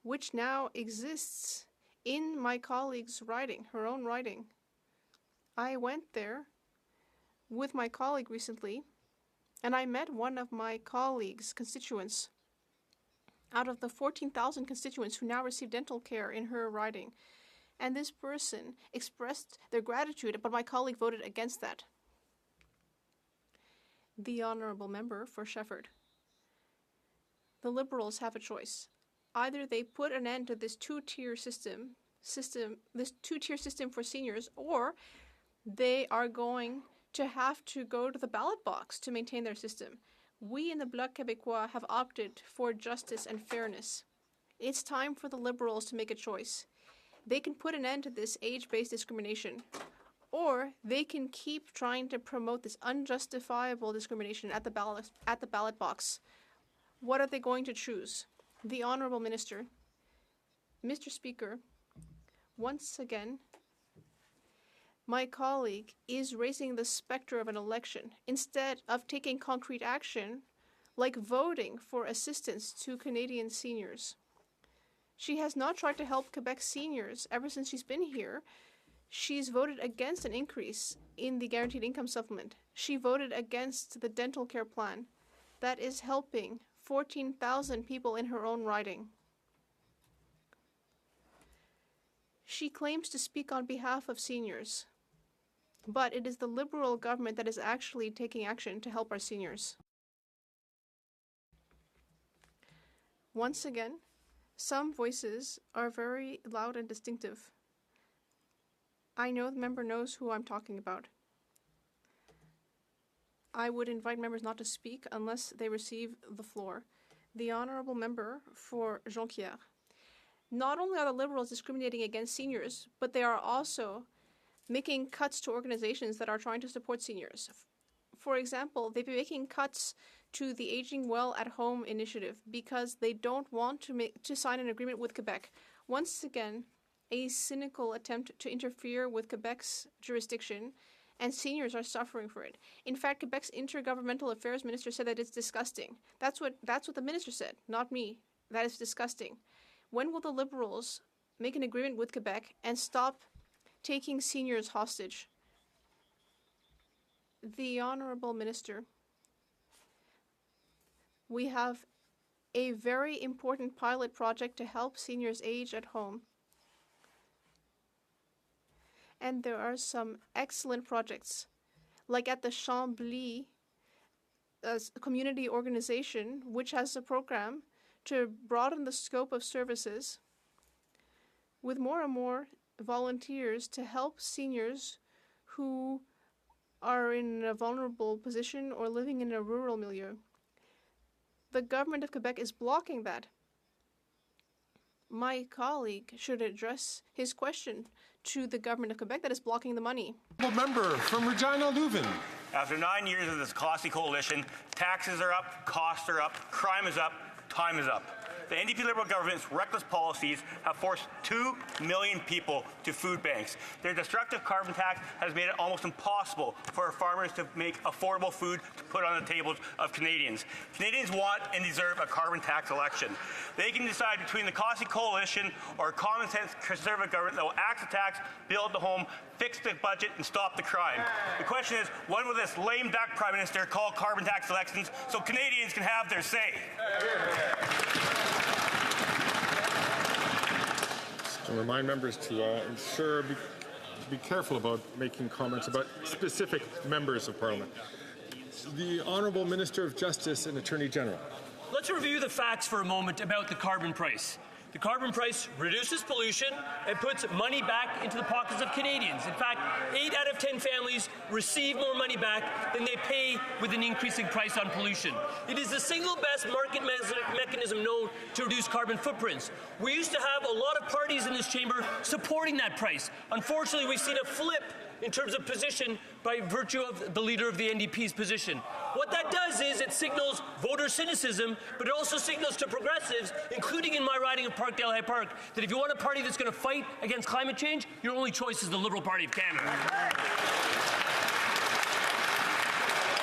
which now exists in my colleague's riding, her own riding. I went there with my colleague recently, and I met one of my colleague's constituents out of the 14,000 constituents who now receive dental care in her riding. And this person expressed their gratitude, but my colleague voted against that. The Honourable Member for Shefford. The Liberals have a choice. Either they put an end to this two-tier system for seniors, or they are going to have to go to the ballot box to maintain their system. We in the Bloc Québécois have opted for justice and fairness. It's time for the Liberals to make a choice. They can put an end to this age-based discrimination, or they can keep trying to promote this unjustifiable discrimination at the ballot box. What are they going to choose? The Honourable Minister. Mr. Speaker, once again, my colleague is raising the specter of an election instead of taking concrete action like voting for assistance to Canadian seniors. She has not tried to help Quebec seniors ever since she's been here. She's voted against an increase in the guaranteed income supplement. She voted against the dental care plan that is helping 14,000 people in her own riding. She claims to speak on behalf of seniors, but it is the Liberal government that is actually taking action to help our seniors. Once again, some voices are very loud and distinctive. I know the member knows who I'm talking about. I would invite members not to speak unless they receive the floor. The Honourable Member for Jonquière. Not only are the Liberals discriminating against seniors, but they are also making cuts to organizations that are trying to support seniors. For example, they've been making cuts to the Aging Well at Home initiative because they don't want to sign an agreement with Quebec. Once again, a cynical attempt to interfere with Quebec's jurisdiction, and seniors are suffering for it. In fact, Quebec's intergovernmental affairs minister said that it's disgusting. That's what the minister said, not me. That is disgusting. When will the Liberals make an agreement with Quebec and stop taking seniors hostage? The Honourable Minister, we have a very important pilot project to help seniors age at home. And there are some excellent projects, like at the Chambly community organization, which has a program to broaden the scope of services with more and more volunteers to help seniors who are in a vulnerable position or living in a rural milieu. The government of Quebec is blocking that. My colleague should address his question to the government of Quebec that is blocking the money. Member from Regina Leuven. After 9 years of this costly coalition, taxes are up, costs are up, crime is up, time is up. The NDP Liberal government's reckless policies have forced 2 million people to food banks. Their destructive carbon tax has made it almost impossible for our farmers to make affordable food to put on the tables of Canadians. Canadians want and deserve a carbon tax election. They can decide between the costly coalition or a common sense conservative government that will axe the tax, build the home, fix the budget, and stop the crime. The question is, when will this lame duck Prime Minister call carbon tax elections so Canadians can have their say? To remind members to be careful about making comments about specific members of Parliament. The Honourable Minister of Justice and Attorney General. Let's review the facts for a moment about the carbon price. The carbon price reduces pollution and puts money back into the pockets of Canadians. In fact, 8 out of 10 families receive more money back than they pay with an increasing price on pollution. It is the single best market mechanism known to reduce carbon footprints. We used to have a lot of parties in this chamber supporting that price. Unfortunately, we've seen a flip in terms of position by virtue of the leader of the NDP's position. What that does is it signals voter cynicism, but it also signals to progressives, including in my riding of Parkdale High Park, that if you want a party that's going to fight against climate change, your only choice is the Liberal Party of Canada.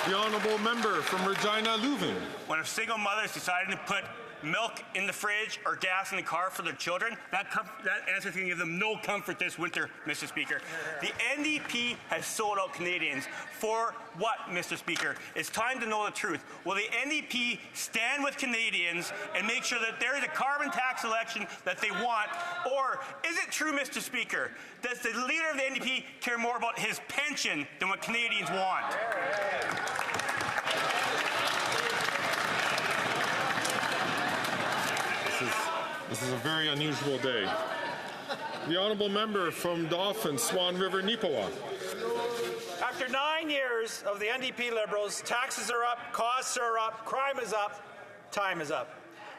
The honourable member from Regina Leuven. When a single mother is deciding to put milk in the fridge or gas in the car for their children, that answer is going to give them no comfort this winter, Mr. Speaker. The NDP has sold out Canadians. For what, Mr. Speaker? It's time to know the truth. Will the NDP stand with Canadians and make sure that there is a carbon tax election that they want? Or is it true, Mr. Speaker, does the leader of the NDP care more about his pension than what Canadians want? This is a very unusual day. The honourable member from Dauphin, Swan River, Neepawa. After 9 years of the NDP Liberals, taxes are up, costs are up, crime is up, time is up.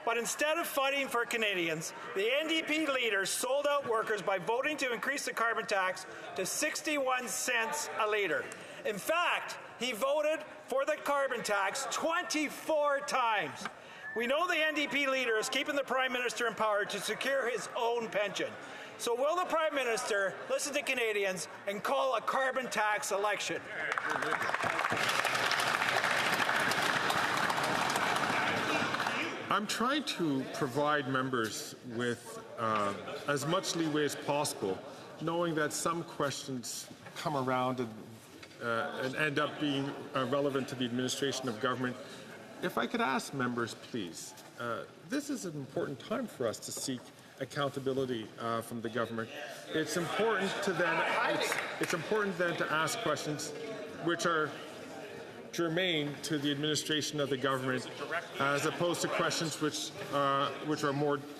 But instead of fighting for Canadians, the NDP leader sold out workers by voting to increase the carbon tax to 61 cents a litre. In fact, he voted for the carbon tax 24 times. We know the NDP leader is keeping the Prime Minister in power to secure his own pension. So will the Prime Minister listen to Canadians and call a carbon tax election? I'm trying to provide members with as much leeway as possible, knowing that some questions come around and end up being relevant to the administration of government. If I could ask members, please, this is an important time for us to seek accountability from the government. It's important to then to ask questions which are germane to the administration of the government, as opposed to questions which are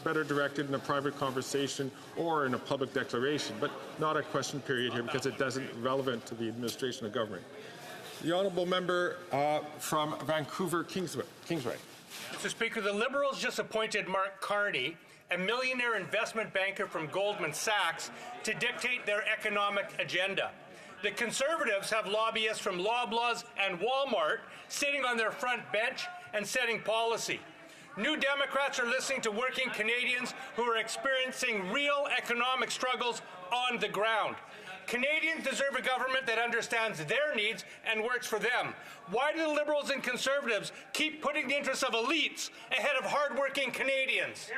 better directed in a private conversation or in a public declaration, but not a question period here because it doesn't relevant to the administration of government. The honourable member from Vancouver, Kingsway. Mr. Speaker, the Liberals just appointed Mark Carney, a millionaire investment banker from Goldman Sachs, to dictate their economic agenda. The Conservatives have lobbyists from Loblaws and Walmart sitting on their front bench and setting policy. New Democrats are listening to working Canadians who are experiencing real economic struggles on the ground. Canadians deserve a government that understands their needs and works for them. Why do the Liberals and Conservatives keep putting the interests of elites ahead of hardworking Canadians?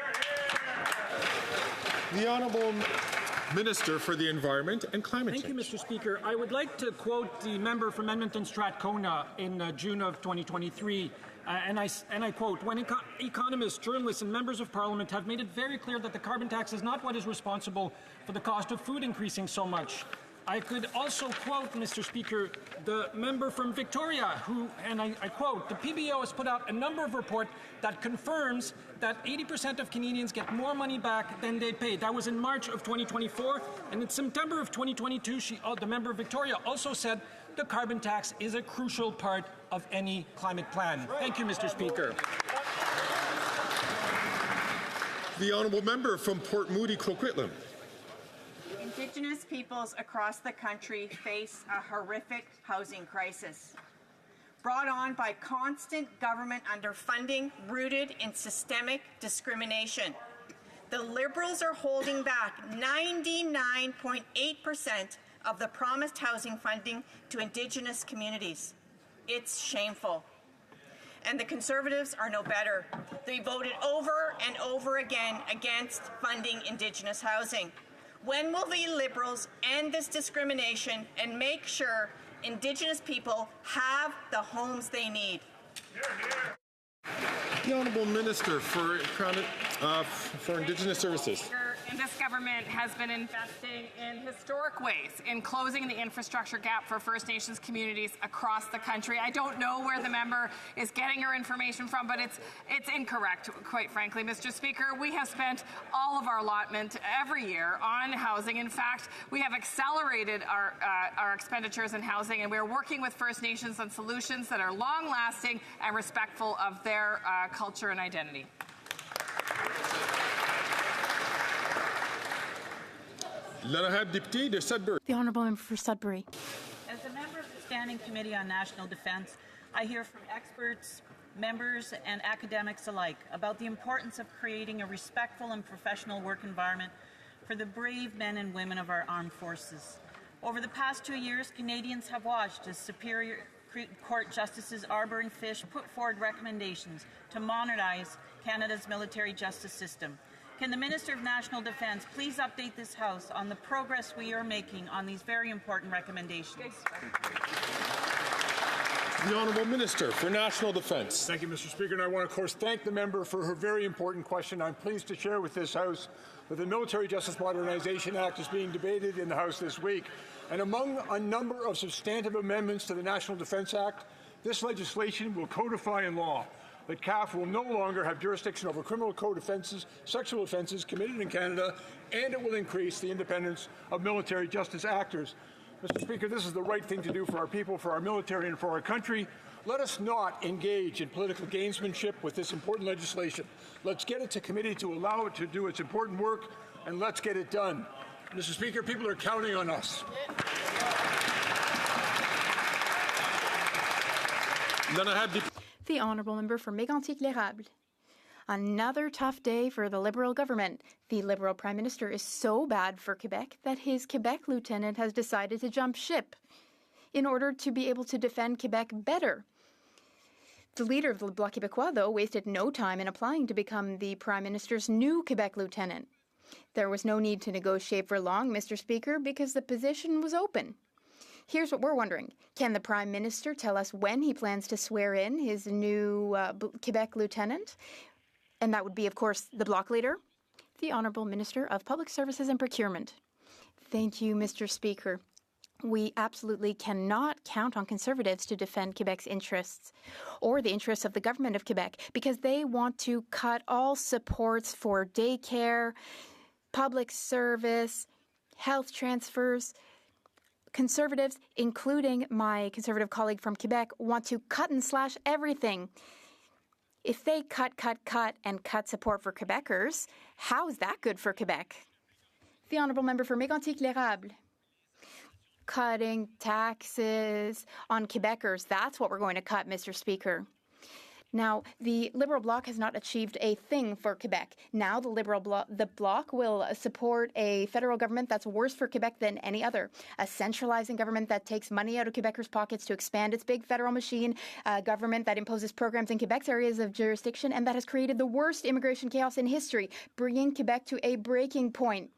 The Honourable Minister for the Environment and Climate Change. Thank you, Mr. Speaker. I would like to quote the member from Edmonton Strathcona in June of 2023. And I quote, when economists, journalists and members of parliament have made it very clear that the carbon tax is not what is responsible for the cost of food increasing so much. I could also quote, Mr. Speaker, the member from Victoria who, and I quote, the PBO has put out a number of reports that confirms that 80% of Canadians get more money back than they pay. That was in March of 2024. And in September of 2022, the member of Victoria also said the carbon tax is a crucial part of any climate plan. Thank you, Mr. Speaker. The honourable member from Port Moody, Coquitlam. Indigenous peoples across the country face a horrific housing crisis, brought on by constant government underfunding rooted in systemic discrimination. The Liberals are holding back 99.8% of the promised housing funding to Indigenous communities. It's shameful. And the Conservatives are no better. They voted over and over again against funding Indigenous housing. When will the Liberals end this discrimination and make sure Indigenous people have the homes they need? The Honourable Minister for For Indigenous Services. And this government has been investing in historic ways in closing the infrastructure gap for First Nations communities across the country. I don't know where the member is getting her information from, but it's incorrect, quite frankly, Mr. Speaker. We have spent all of our allotment every year on housing. In fact, we have accelerated our expenditures in housing, and we're working with First Nations on solutions that are long-lasting and respectful of their culture and identity. The Honourable Member for Sudbury. As a member of the Standing Committee on National Defence, I hear from experts, members and academics alike about the importance of creating a respectful and professional work environment for the brave men and women of our armed forces. Over the past 2 years, Canadians have watched as Superior Court Justices Arbour and Fish put forward recommendations to modernize Canada's military justice system. Can the Minister of National Defence please update this House on the progress we are making on these very important recommendations? The Honourable Minister for National Defence. Thank you, Mr. Speaker, and I want to, of course, thank the member for her very important question. I'm pleased to share with this House that the Military Justice Modernization Act is being debated in the House this week. And among a number of substantive amendments to the National Defence Act, this legislation will codify in law that CAF will no longer have jurisdiction over criminal code offences, sexual offences committed in Canada, and it will increase the independence of military justice actors. Mr. Speaker, this is the right thing to do for our people, for our military, and for our country. Let us not engage in political gamesmanship with this important legislation. Let's get it to committee to allow it to do its important work, and let's get it done. Mr. Speaker, people are counting on us. The Honourable Member for Mégantic-l'Érable. Another tough day for the Liberal government. The Liberal Prime Minister is so bad for Quebec that his Quebec lieutenant has decided to jump ship in order to be able to defend Quebec better. The leader of the Bloc Québécois, though, wasted no time in applying to become the Prime Minister's new Quebec lieutenant. There was no need to negotiate for long, Mr. Speaker, because the position was open. Here's what we're wondering. Can the Prime Minister tell us when he plans to swear in his new Quebec lieutenant? And that would be, of course, the Bloc leader, the Honourable Minister of Public Services and Procurement. Thank you, Mr. Speaker. We absolutely cannot count on Conservatives to defend Quebec's interests or the interests of the government of Quebec because they want to cut all supports for daycare, public service, health transfers. Conservatives, including my Conservative colleague from Quebec, want to cut and slash everything. If they cut, and cut support for Quebecers, how is that good for Quebec? The Honourable Member for Mégantic-l'Érable. Cutting taxes on Quebecers, that's what we're going to cut, Mr. Speaker. Now, the Liberal Bloc has not achieved a thing for Quebec. Now the Bloc will support a federal government that's worse for Quebec than any other. A centralizing government that takes money out of Quebecers' pockets to expand its big federal machine. A government that imposes programs in Quebec's areas of jurisdiction and that has created the worst immigration chaos in history, bringing Quebec to a breaking point.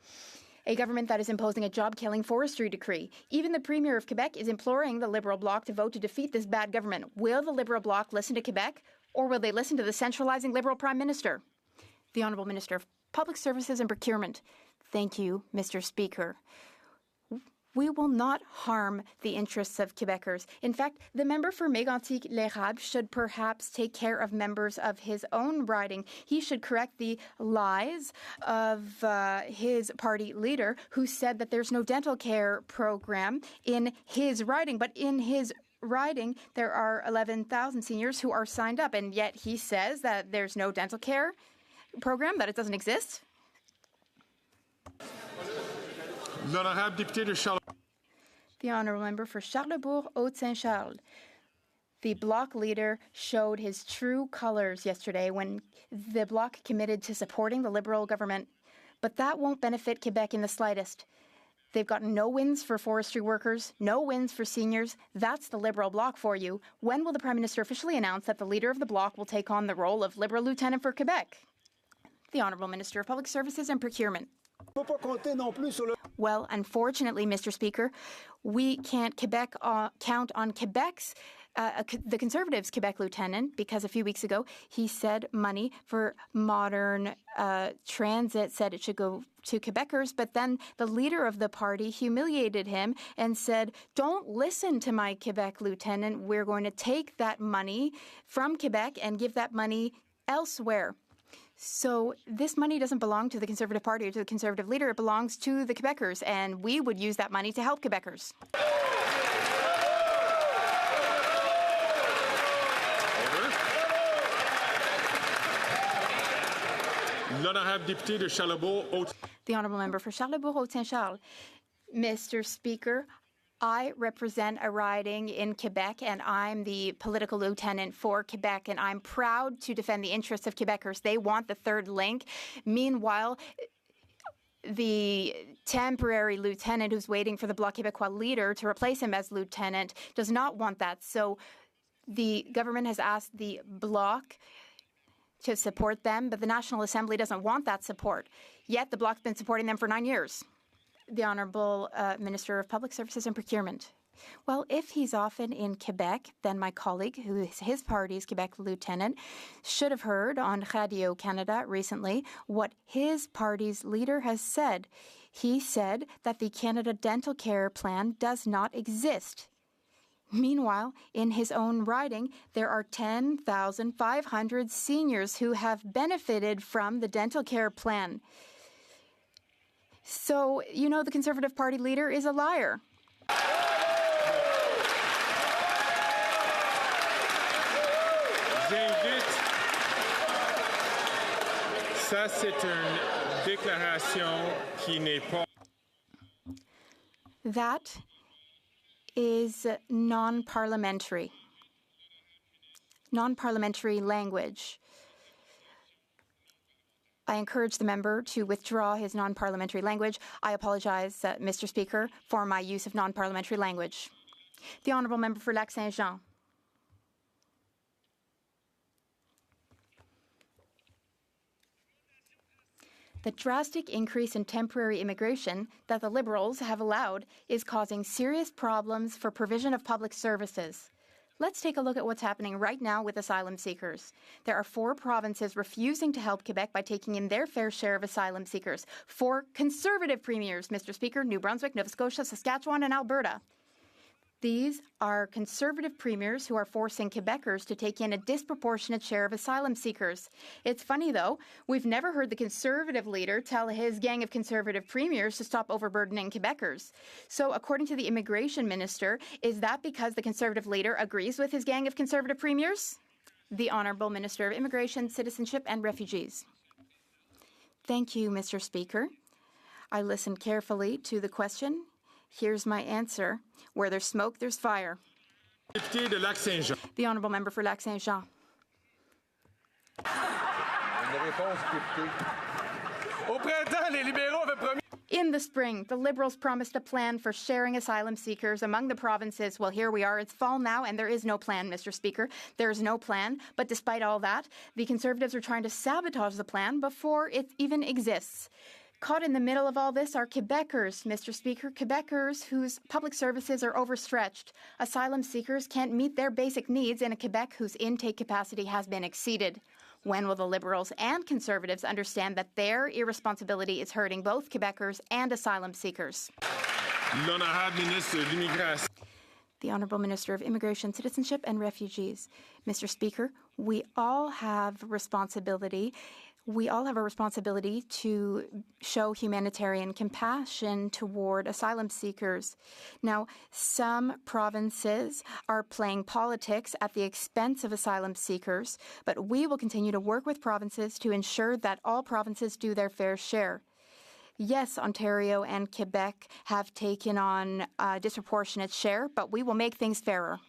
A government that is imposing a job-killing forestry decree. Even the Premier of Quebec is imploring the Liberal Bloc to vote to defeat this bad government. Will the Liberal Bloc listen to Quebec? Or will they listen to the centralizing Liberal Prime Minister? The Honourable Minister of Public Services and Procurement. Thank you, Mr. Speaker. We will not harm the interests of Quebecers. In fact, the member for Mégantic-l'Érable should perhaps take care of members of his own riding. He should correct the lies of his party leader who said that there's no dental care program in his riding, but in his riding, there are 11,000 seniors who are signed up, and yet he says that there's no dental care program, that it doesn't exist. The Honourable Member for Charlesbourg-Haute-Saint-Charles. The Bloc leader showed his true colours yesterday when the Bloc committed to supporting the Liberal government, but that won't benefit Quebec in the slightest. They've gotten no wins for forestry workers, no wins for seniors. That's the Liberal Bloc for you. When will the Prime Minister officially announce that the leader of the Bloc will take on the role of Liberal Lieutenant for Quebec? The Honourable Minister of Public Services and Procurement. Well, unfortunately, Mr. Speaker, we can't count on Quebec's the Conservatives' Quebec lieutenant, because a few weeks ago he said money for modern transit said it should go to Quebecers, but then the leader of the party humiliated him and said, don't listen to my Quebec lieutenant. We're going to take that money from Quebec and give that money elsewhere. So this money doesn't belong to the Conservative Party or to the Conservative leader. It belongs to the Quebecers, and we would use that money to help Quebecers. The Honourable Member for Charlebourg-Haute-Saint-Charles. Mr. Speaker, I represent a riding in Quebec, and I'm the political lieutenant for Quebec, and I'm proud to defend the interests of Quebecers. They want the third link. Meanwhile, the temporary lieutenant who's waiting for the Bloc Québécois leader to replace him as lieutenant does not want that. So the government has asked the Bloc to support them, but the National Assembly doesn't want that support. Yet the Bloc's been supporting them for 9 years. The Honourable Minister of Public Services and Procurement. Well, if he's often in Quebec, then my colleague, who is his party's Quebec lieutenant, should have heard on Radio Canada recently what his party's leader has said. He said that the Canada Dental Care Plan does not exist. Meanwhile, in his own riding, there are 10,500 seniors who have benefited from the dental care plan. So, you know, the Conservative Party leader is a liar. Ça, c'est une déclaration qui n'est pas. That is non-parliamentary. Non-parliamentary language. I encourage the member to withdraw his non-parliamentary language. I apologize, Mr. Speaker, for my use of non-parliamentary language. The Honourable Member for Lac-Saint-Jean. The drastic increase in temporary immigration that the Liberals have allowed is causing serious problems for provision of public services. Let's take a look at what's happening right now with asylum seekers. There are 4 provinces refusing to help Quebec by taking in their fair share of asylum seekers. 4 Conservative premiers, Mr. Speaker, New Brunswick, Nova Scotia, Saskatchewan, and Alberta. These are Conservative premiers who are forcing Quebecers to take in a disproportionate share of asylum seekers. It's funny, though, we've never heard the Conservative leader tell his gang of Conservative premiers to stop overburdening Quebecers. So, according to the Immigration Minister, is that because the Conservative leader agrees with his gang of Conservative premiers? The Honourable Minister of Immigration, Citizenship and Refugees. Thank you, Mr. Speaker. I listened carefully to the question. Here's my answer. Where there's smoke, there's fire. The Honourable Member for Lac-Saint-Jean. In the spring, the Liberals promised a plan for sharing asylum seekers among the provinces. Well, here we are. It's fall now, and there is no plan, Mr. Speaker. There is no plan. But despite all that, the Conservatives are trying to sabotage the plan before it even exists. Caught in the middle of all this are Quebecers, Mr. Speaker, Quebecers whose public services are overstretched. Asylum seekers can't meet their basic needs in a Quebec whose intake capacity has been exceeded. When will the Liberals and Conservatives understand that their irresponsibility is hurting both Quebecers and asylum seekers? The Honourable Minister of Immigration, Citizenship and Refugees. Mr. Speaker, we all have responsibility. We all have a responsibility to show humanitarian compassion toward asylum seekers. Now, some provinces are playing politics at the expense of asylum seekers, but we will continue to work with provinces to ensure that all provinces do their fair share. Yes, Ontario and Quebec have taken on a disproportionate share, but we will make things fairer.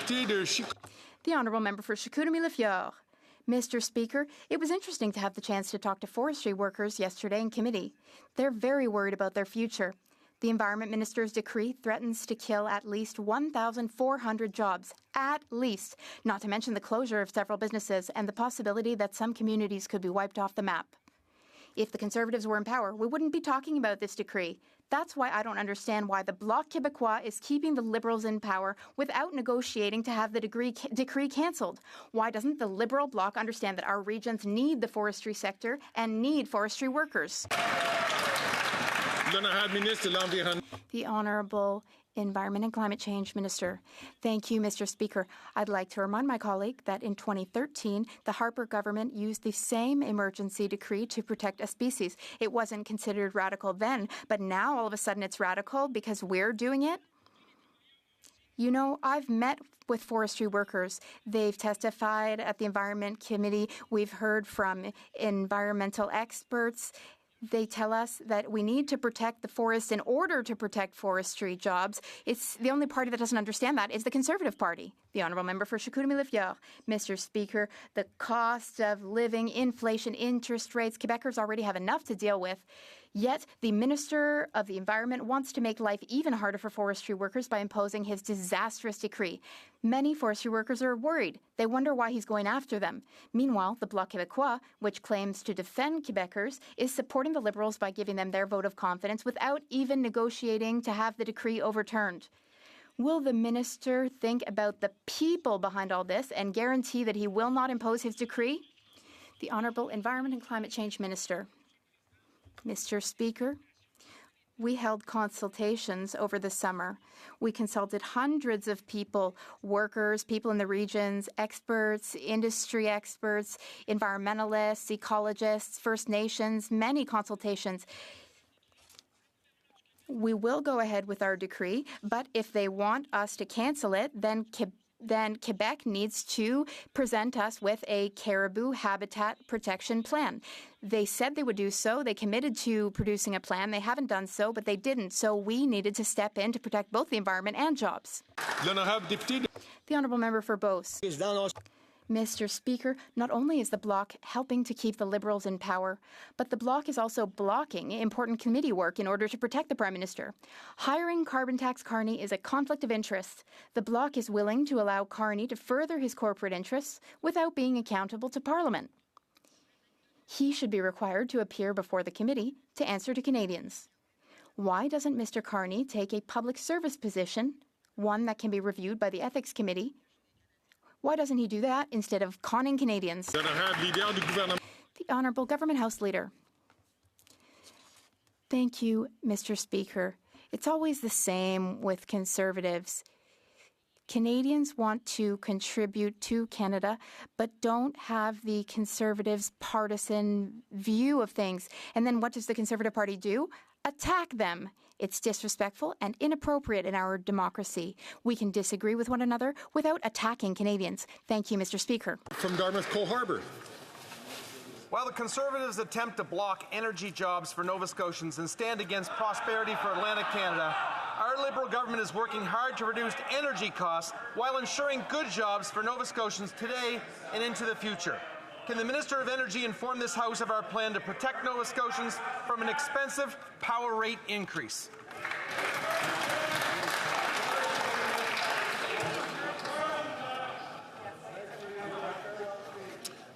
The Honourable Member for Chicoutimi-Le-Fjord. Mr. Speaker, it was interesting to have the chance to talk to forestry workers yesterday in committee. They're very worried about their future. The Environment Minister's decree threatens to kill at least 1,400 jobs, at least, not to mention the closure of several businesses and the possibility that some communities could be wiped off the map. If the Conservatives were in power, we wouldn't be talking about this decree. That's why I don't understand why the Bloc Québécois is keeping the Liberals in power without negotiating to have the decree cancelled. Why doesn't the Liberal Bloc understand that our regions need the forestry sector and need forestry workers? The Honourable Environment and Climate Change Minister. Thank you, Mr. Speaker. I'd like to remind my colleague that in 2013, the Harper government used the same emergency decree to protect a species. It wasn't considered radical then, but now all of a sudden it's radical because we're doing it? You know, I've met with forestry workers. They've testified at the Environment Committee. We've heard from environmental experts. They tell us that we need to protect the forest in order to protect forestry jobs. It's the only party that doesn't understand that is the Conservative Party. The Honourable Member for Chicoutimi-Leflore. Mr. Speaker, the cost of living, inflation, interest rates, Quebecers already have enough to deal with. Yet, the Minister of the Environment wants to make life even harder for forestry workers by imposing his disastrous decree. Many forestry workers are worried. They wonder why he's going after them. Meanwhile, the Bloc Québécois, which claims to defend Quebecers, is supporting the Liberals by giving them their vote of confidence without even negotiating to have the decree overturned. Will the minister think about the people behind all this and guarantee that he will not impose his decree? The Honourable Environment and Climate Change Minister. Mr. Speaker, we held consultations over the summer. We consulted hundreds of people, workers, people in the regions, experts, industry experts, environmentalists, ecologists, First Nations, many consultations. We will go ahead with our decree, but if they want us to cancel it, then Quebec needs to present us with a caribou habitat protection plan. They said they would do so. They committed to producing a plan. They haven't done so, but they didn't. So we needed to step in to protect both the environment and jobs. The Honourable Member for Beauce. Mr. Speaker, not only is the Bloc helping to keep the Liberals in power, but the Bloc is also blocking important committee work in order to protect the Prime Minister. Hiring carbon tax Carney is a conflict of interest. The Bloc is willing to allow Carney to further his corporate interests without being accountable to Parliament. He should be required to appear before the committee to answer to Canadians. Why doesn't Mr. Carney take a public service position, one that can be reviewed by the Ethics Committee? Why doesn't he do that instead of conning Canadians? The Honourable Government House Leader. Thank you, Mr. Speaker. It's always the same with Conservatives. Canadians want to contribute to Canada, but don't have the Conservatives' partisan view of things. And then what does the Conservative Party do? Attack them. It's disrespectful and inappropriate in our democracy. We can disagree with one another without attacking Canadians. Thank you, Mr. Speaker. From Dartmouth, Cole Harbour. While the Conservatives attempt to block energy jobs for Nova Scotians and stand against prosperity for Atlantic Canada, our Liberal government is working hard to reduce energy costs while ensuring good jobs for Nova Scotians today and into the future. Can the Minister of Energy inform this House of our plan to protect Nova Scotians from an expensive power rate increase?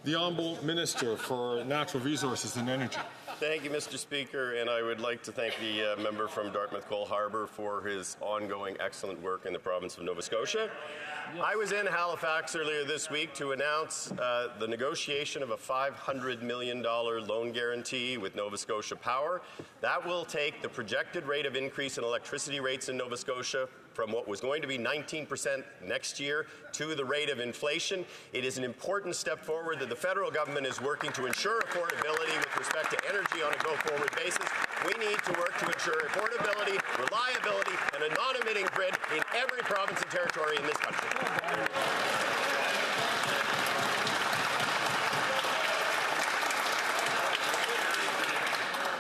The Honourable Minister for Natural Resources and Energy. Thank you, Mr. Speaker, and I would like to thank the member from Dartmouth Cole Harbour for his ongoing excellent work in the province of Nova Scotia. I was in Halifax earlier this week to announce the negotiation of a $500 million loan guarantee with Nova Scotia Power. That will take the projected rate of increase in electricity rates in Nova Scotia from what was going to be 19% next year to the rate of inflation. It is an important step forward that the federal government is working to ensure affordability with respect to energy on a go-forward basis. We need to work to ensure affordability, reliability, and a non-emitting grid in every province and territory in this country.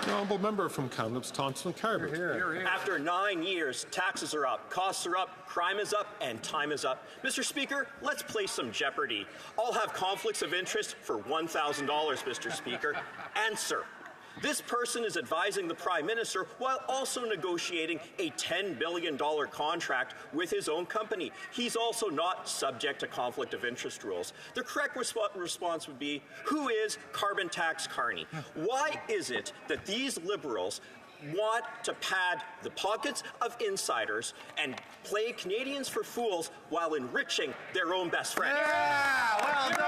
The Honourable Member from Kamloops, Thompson Carver. After 9 years, taxes are up, costs are up, crime is up, and time is up. Mr. Speaker, let's play some Jeopardy! I'll have conflicts of interest for $1,000, Mr. Speaker. Answer. This person is advising the Prime Minister while also negotiating a $10 billion contract with his own company. He's also not subject to conflict of interest rules. The correct response would be, who is Carbon Tax Carney? Why is it that these Liberals want to pad the pockets of insiders and play Canadians for fools while enriching their own best friend? Yeah, well done.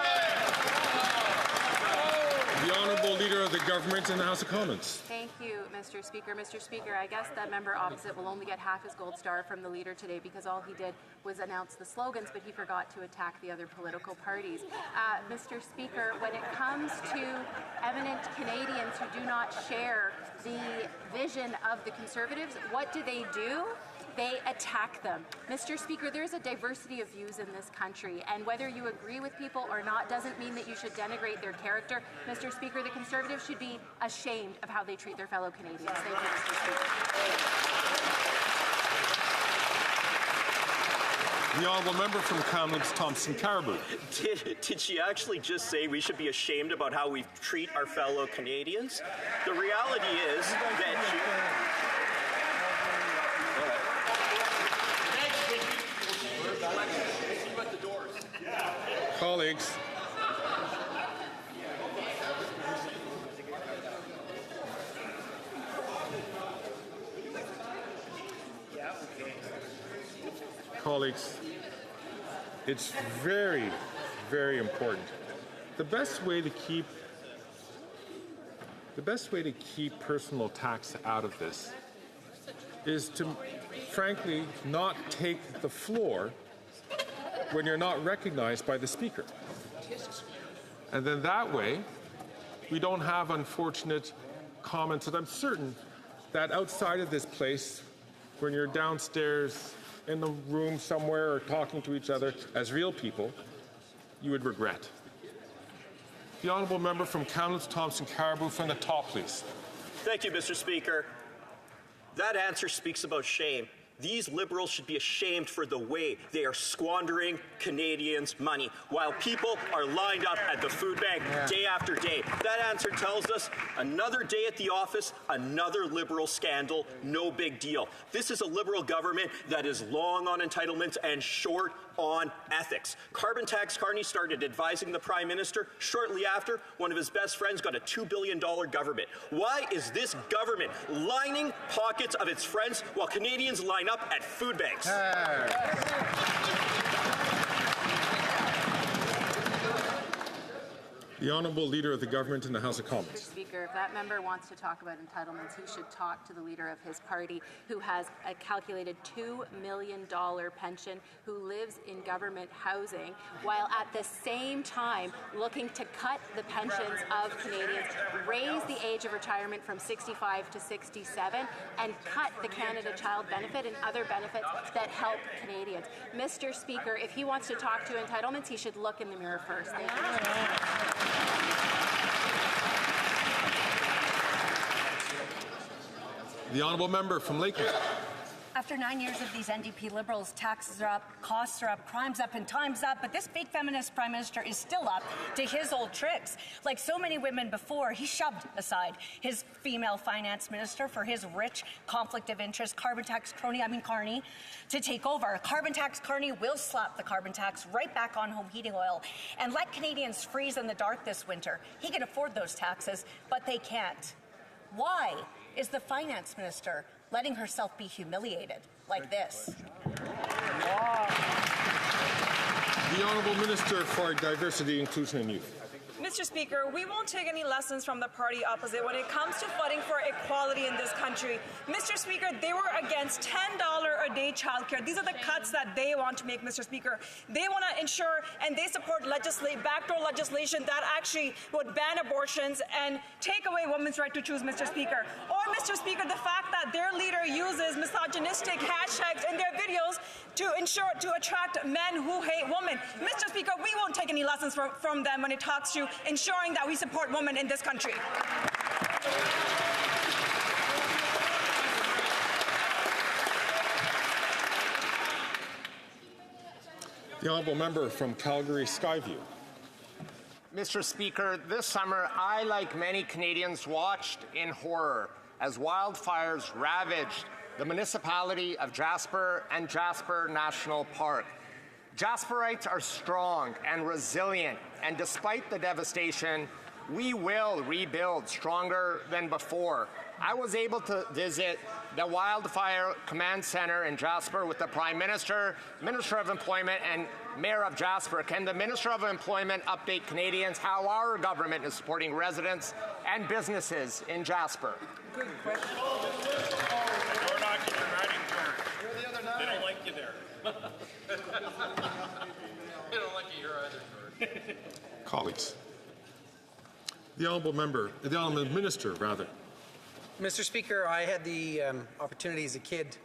The Honourable Leader of the Government in the House of Commons. Thank you, Mr. Speaker. Mr. Speaker, I guess that member opposite will only get half his gold star from the leader today because all he did was announce the slogans, but he forgot to attack the other political parties. Mr. Speaker, when it comes to eminent Canadians who do not share the vision of the Conservatives, what do? They attack them. Mr. Speaker, there's a diversity of views in this country, and whether you agree with people or not doesn't mean that you should denigrate their character. Mr. Speaker, the Conservatives should be ashamed of how they treat their fellow Canadians. Thank you, Mr. Speaker. The Honourable Member from Kamloops Thompson Caribou. Did she actually just say we should be ashamed about how we treat our fellow Canadians? The reality is that she... Colleagues, it's very, very important. The best way to keep personal tax out of this is to, frankly, not take the floor when you're not recognized by the Speaker. And then that way, we don't have unfortunate comments. And I'm certain that outside of this place, when you're downstairs in the room somewhere or talking to each other as real people, you would regret. The Honourable Member from Kamloops Thompson Caribou from the top, please. Thank you, Mr. Speaker. That answer speaks about shame. These Liberals should be ashamed for the way they are squandering Canadians' money while people are lined up at the food bank day after day. That answer tells us another day at the office, another Liberal scandal, no big deal. This is a Liberal government that is long on entitlements and short on ethics. Carbon Tax Carney started advising the Prime Minister. Shortly after, one of his best friends got a $2 billion government. Why is this government lining pockets of its friends while Canadians line up at food banks? The Honourable Leader of the Government in the House of Commons. Mr. Speaker, if that member wants to talk about entitlements, he should talk to the leader of his party, who has a calculated $2 million pension, who lives in government housing, while at the same time looking to cut the pensions of Canadians, raise the age of retirement from 65 to 67, and cut the Canada Child Benefit and other benefits that help Canadians. Mr. Speaker, if he wants to talk to entitlements, he should look in the mirror first. Thank you. The Honourable Member from Lakewood. After 9 years of these NDP Liberals, taxes are up, costs are up, crime's up, and time's up, but this fake feminist Prime Minister is still up to his old tricks. Like so many women before, he shoved aside his female finance minister for his rich conflict of interest carbon tax Carney to take over. Carbon tax Carney will slap the carbon tax right back on home heating oil and let Canadians freeze in the dark this winter. He can afford those taxes, but they can't. Why is the finance minister letting herself be humiliated like this? The Honourable Minister for Diversity, Inclusion and Youth. Mr. Speaker, we won't take any lessons from the party opposite when it comes to fighting for equality in this country. Mr. Speaker, they were against $10 a day childcare. These are the cuts that they want to make, Mr. Speaker. They want to ensure and they support backdoor legislation that actually would ban abortions and take away women's right to choose, Mr. Speaker. Or, Mr. Speaker, the fact that their leader uses misogynistic hashtags in their videos to attract men who hate women. Mr. Speaker, we won't take any lessons from them when it talks to ensuring that we support women in this country. The Honourable Member from Calgary Skyview. Mr. Speaker, this summer, I, like many Canadians, watched in horror as wildfires ravaged the municipality of Jasper and Jasper National Park. Jasperites are strong and resilient, and despite the devastation, we will rebuild stronger than before. I was able to visit the Wildfire Command Center in Jasper with the Prime Minister, Minister of Employment, and Mayor of Jasper. Can the Minister of Employment update Canadians how our government is supporting residents and businesses in Jasper? Good question. You're not getting your riding card. You're the other nine. They don't like you there. They don't like you here either. Colleagues. The Honourable Minister, rather. Mr. Speaker, I had the opportunity as a kid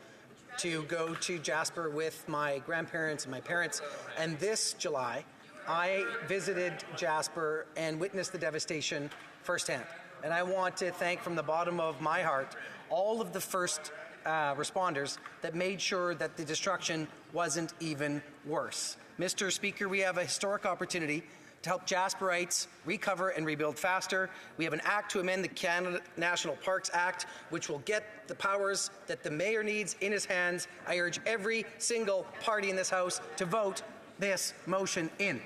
to go to Jasper with my grandparents and my parents, and this July I visited Jasper and witnessed the devastation firsthand. And I want to thank from the bottom of my heart all of the first responders that made sure that the destruction wasn't even worse. Mr. Speaker, we have a historic opportunity to help Jasperites recover and rebuild faster. We have an act to amend the Canada National Parks Act, which will get the powers that the mayor needs in his hands. I urge every single party in this House to vote this motion in.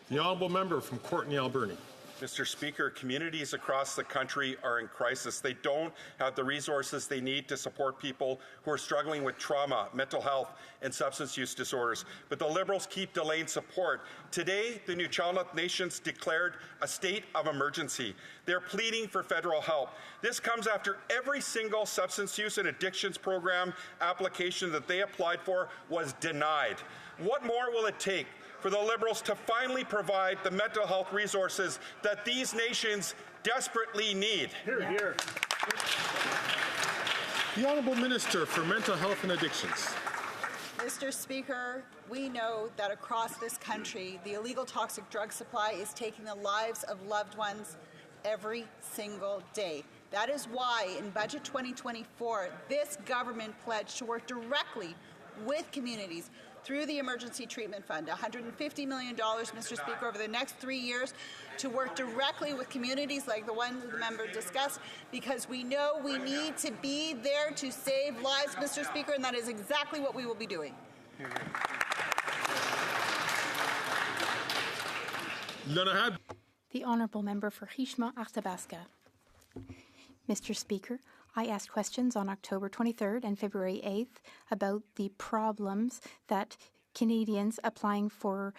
The Honourable Member from Courtenay, Alberni. Mr. Speaker, communities across the country are in crisis. They don't have the resources they need to support people who are struggling with trauma, mental health, and substance use disorders. But the Liberals keep delaying support. Today, the Nuu-chah-nulth Nations declared a state of emergency. They're pleading for federal help. This comes after every single substance use and addictions program application that they applied for was denied. What more will it take for the Liberals to finally provide the mental health resources that these nations desperately need? Hear, hear. The Honourable Minister for Mental Health and Addictions. Mr. Speaker, we know that across this country, the illegal toxic drug supply is taking the lives of loved ones every single day. That is why in Budget 2024, this government pledged to work directly with communities through the Emergency Treatment Fund, $150 million, Mr. Speaker, over the next 3 years to work directly with communities like the one the member discussed, because we know we need to be there to save lives, Mr. Speaker, and that is exactly what we will be doing. The Honourable Member for Richmond-Arthabasca. Mr. Speaker, I asked questions on October 23rd and February 8th about the problems that Canadians applying for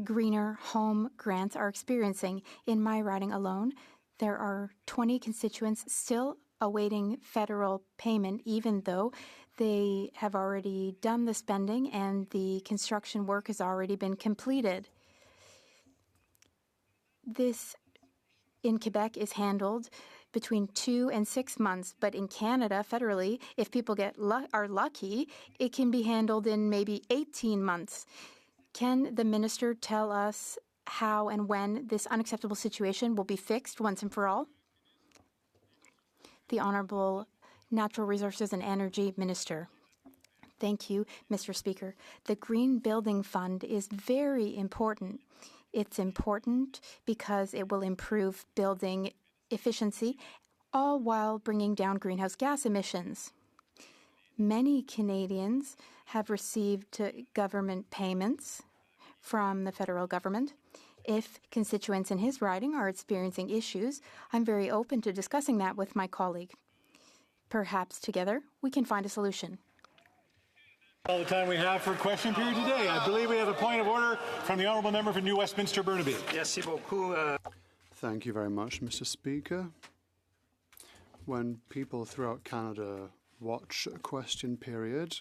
greener home grants are experiencing. In my riding alone, there are 20 constituents still awaiting federal payment, even though they have already done the spending and the construction work has already been completed. This in Quebec is handled between 2 and 6 months, but in Canada, federally, if people are lucky, it can be handled in maybe 18 months. Can the minister tell us how and when this unacceptable situation will be fixed once and for all? The Honourable Natural Resources and Energy Minister. Thank you, Mr. Speaker. The Green Building Fund is very important. It's important because it will improve building efficiency, all while bringing down greenhouse gas emissions. Many Canadians have received government payments from the federal government. If constituents in his riding are experiencing issues, I'm very open to discussing that with my colleague. Perhaps together we can find a solution. All the time we have for question period today. I believe we have a point of order from the Honourable Member for New Westminster Burnaby. Merci beaucoup. Thank you very much, Mr. Speaker. When people throughout Canada watch a question period,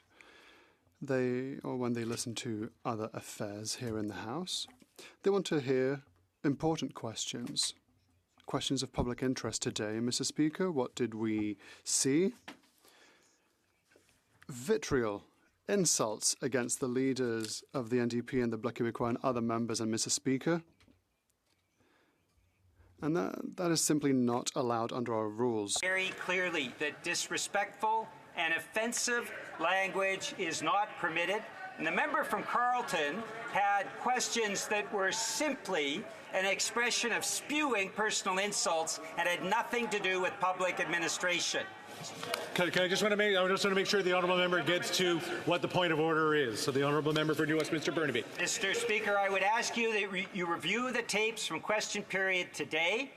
when they listen to other affairs here in the House, they want to hear important questions. Questions of public interest today, Mr. Speaker. What did we see? Vitriol, insults against the leaders of the NDP and the Bloc Québécois and other members, and Mr. Speaker. And that is simply not allowed under our rules. Very clearly that disrespectful and offensive language is not permitted. And the member from Carleton had questions that were simply an expression of spewing personal insults and had nothing to do with public administration. I just want to make sure the honourable member gets to what the point of order is. So the honourable member for New Westminster Burnaby. Mr. Speaker, I would ask you that you review the tapes from question period today,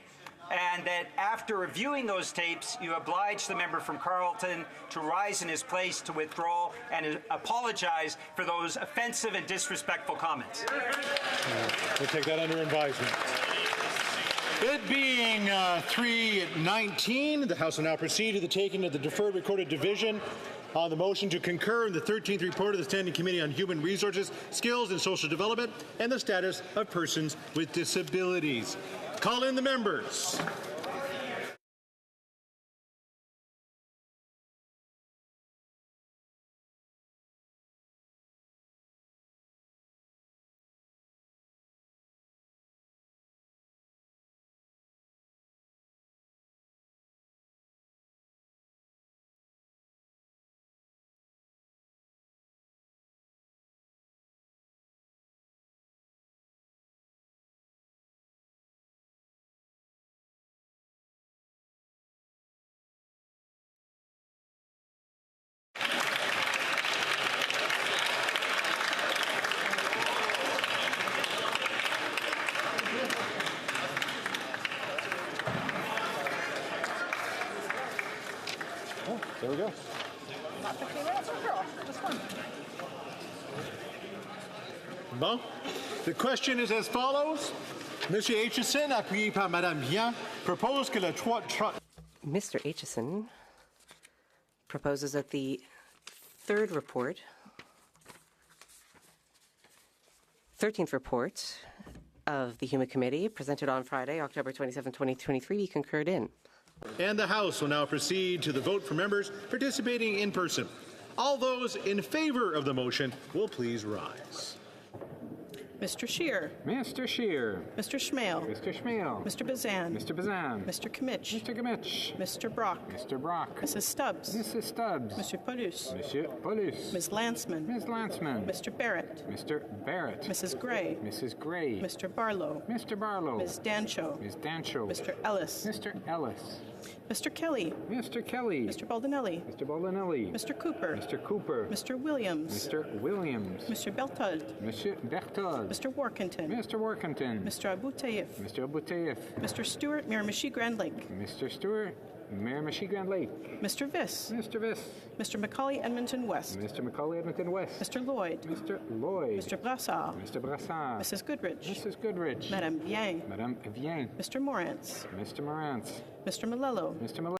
and that after reviewing those tapes, you oblige the member from Carleton to rise in his place to withdraw and apologize for those offensive and disrespectful comments. We'll take that under advisement. It being 3:19, the House will now proceed to the taking of the deferred recorded division on the motion to concur in the 13th report of the Standing Committee on Human Resources, Skills and Social Development and the Status of Persons with Disabilities. Call in the members. Oh, there we go. Not 15 minutes or girl, just one. Bon. The question is as follows. Monsieur Aitchison, appuyé par Madame Vian, propose que le Mr. Aitchison proposes that the third report, 13th report of the Human Committee, presented on Friday, October 27, 2023, be concurred in. And the House will now proceed to the vote for members participating in person. All those in favor of the motion will please rise. Mr. Scheer. Mr. Scheer. Mr. Schmale. Mr. Schmale. Mr. Bazan. Mr. Bazan. Mr. Kimmich. Mr. Kimmich. Mr. Brock. Mr. Brock. Mrs. Stubbs. Mrs. Stubbs. Monsieur Paulus. Monsieur Paulus. Ms. Landsman. Ms. Landsman. Mr. Barrett. Mr. Barrett. Mrs. Gray. Mrs. Gray. Mr. Barlow. Mr. Barlow. Ms. Dancho. Ms. Dancho. Mr. Ellis. Mr. Ellis. Mr. Kelly. Mr. Kelly. Mr. Baldinelli. Mr. Baldinelli. Mr. Cooper. Mr. Cooper. Mr. Williams. Mr. Williams. Mr. Berthold. Monsieur Berthold. Mr. Workington. Mr. Workington. Mr. Abouteif. Mr. Abouteif. Mr. Stewart, Miramichi Grand Lake. Mr. Stewart, Miramichi Grand Lake. Mr. Viss. Mr. Viss. Mr. Macaulay Edmonton West. Mr. Macaulay Edmonton West. Mr. Lloyd. Mr. Lloyd. Mr. Brassard. Mr. Brassard. Mrs. Goodrich. Mrs. Goodrich. Madame Bien. Madame Bien. Mr. Morantz. Mr. Morantz. Mr. Malello. Mr. Malello.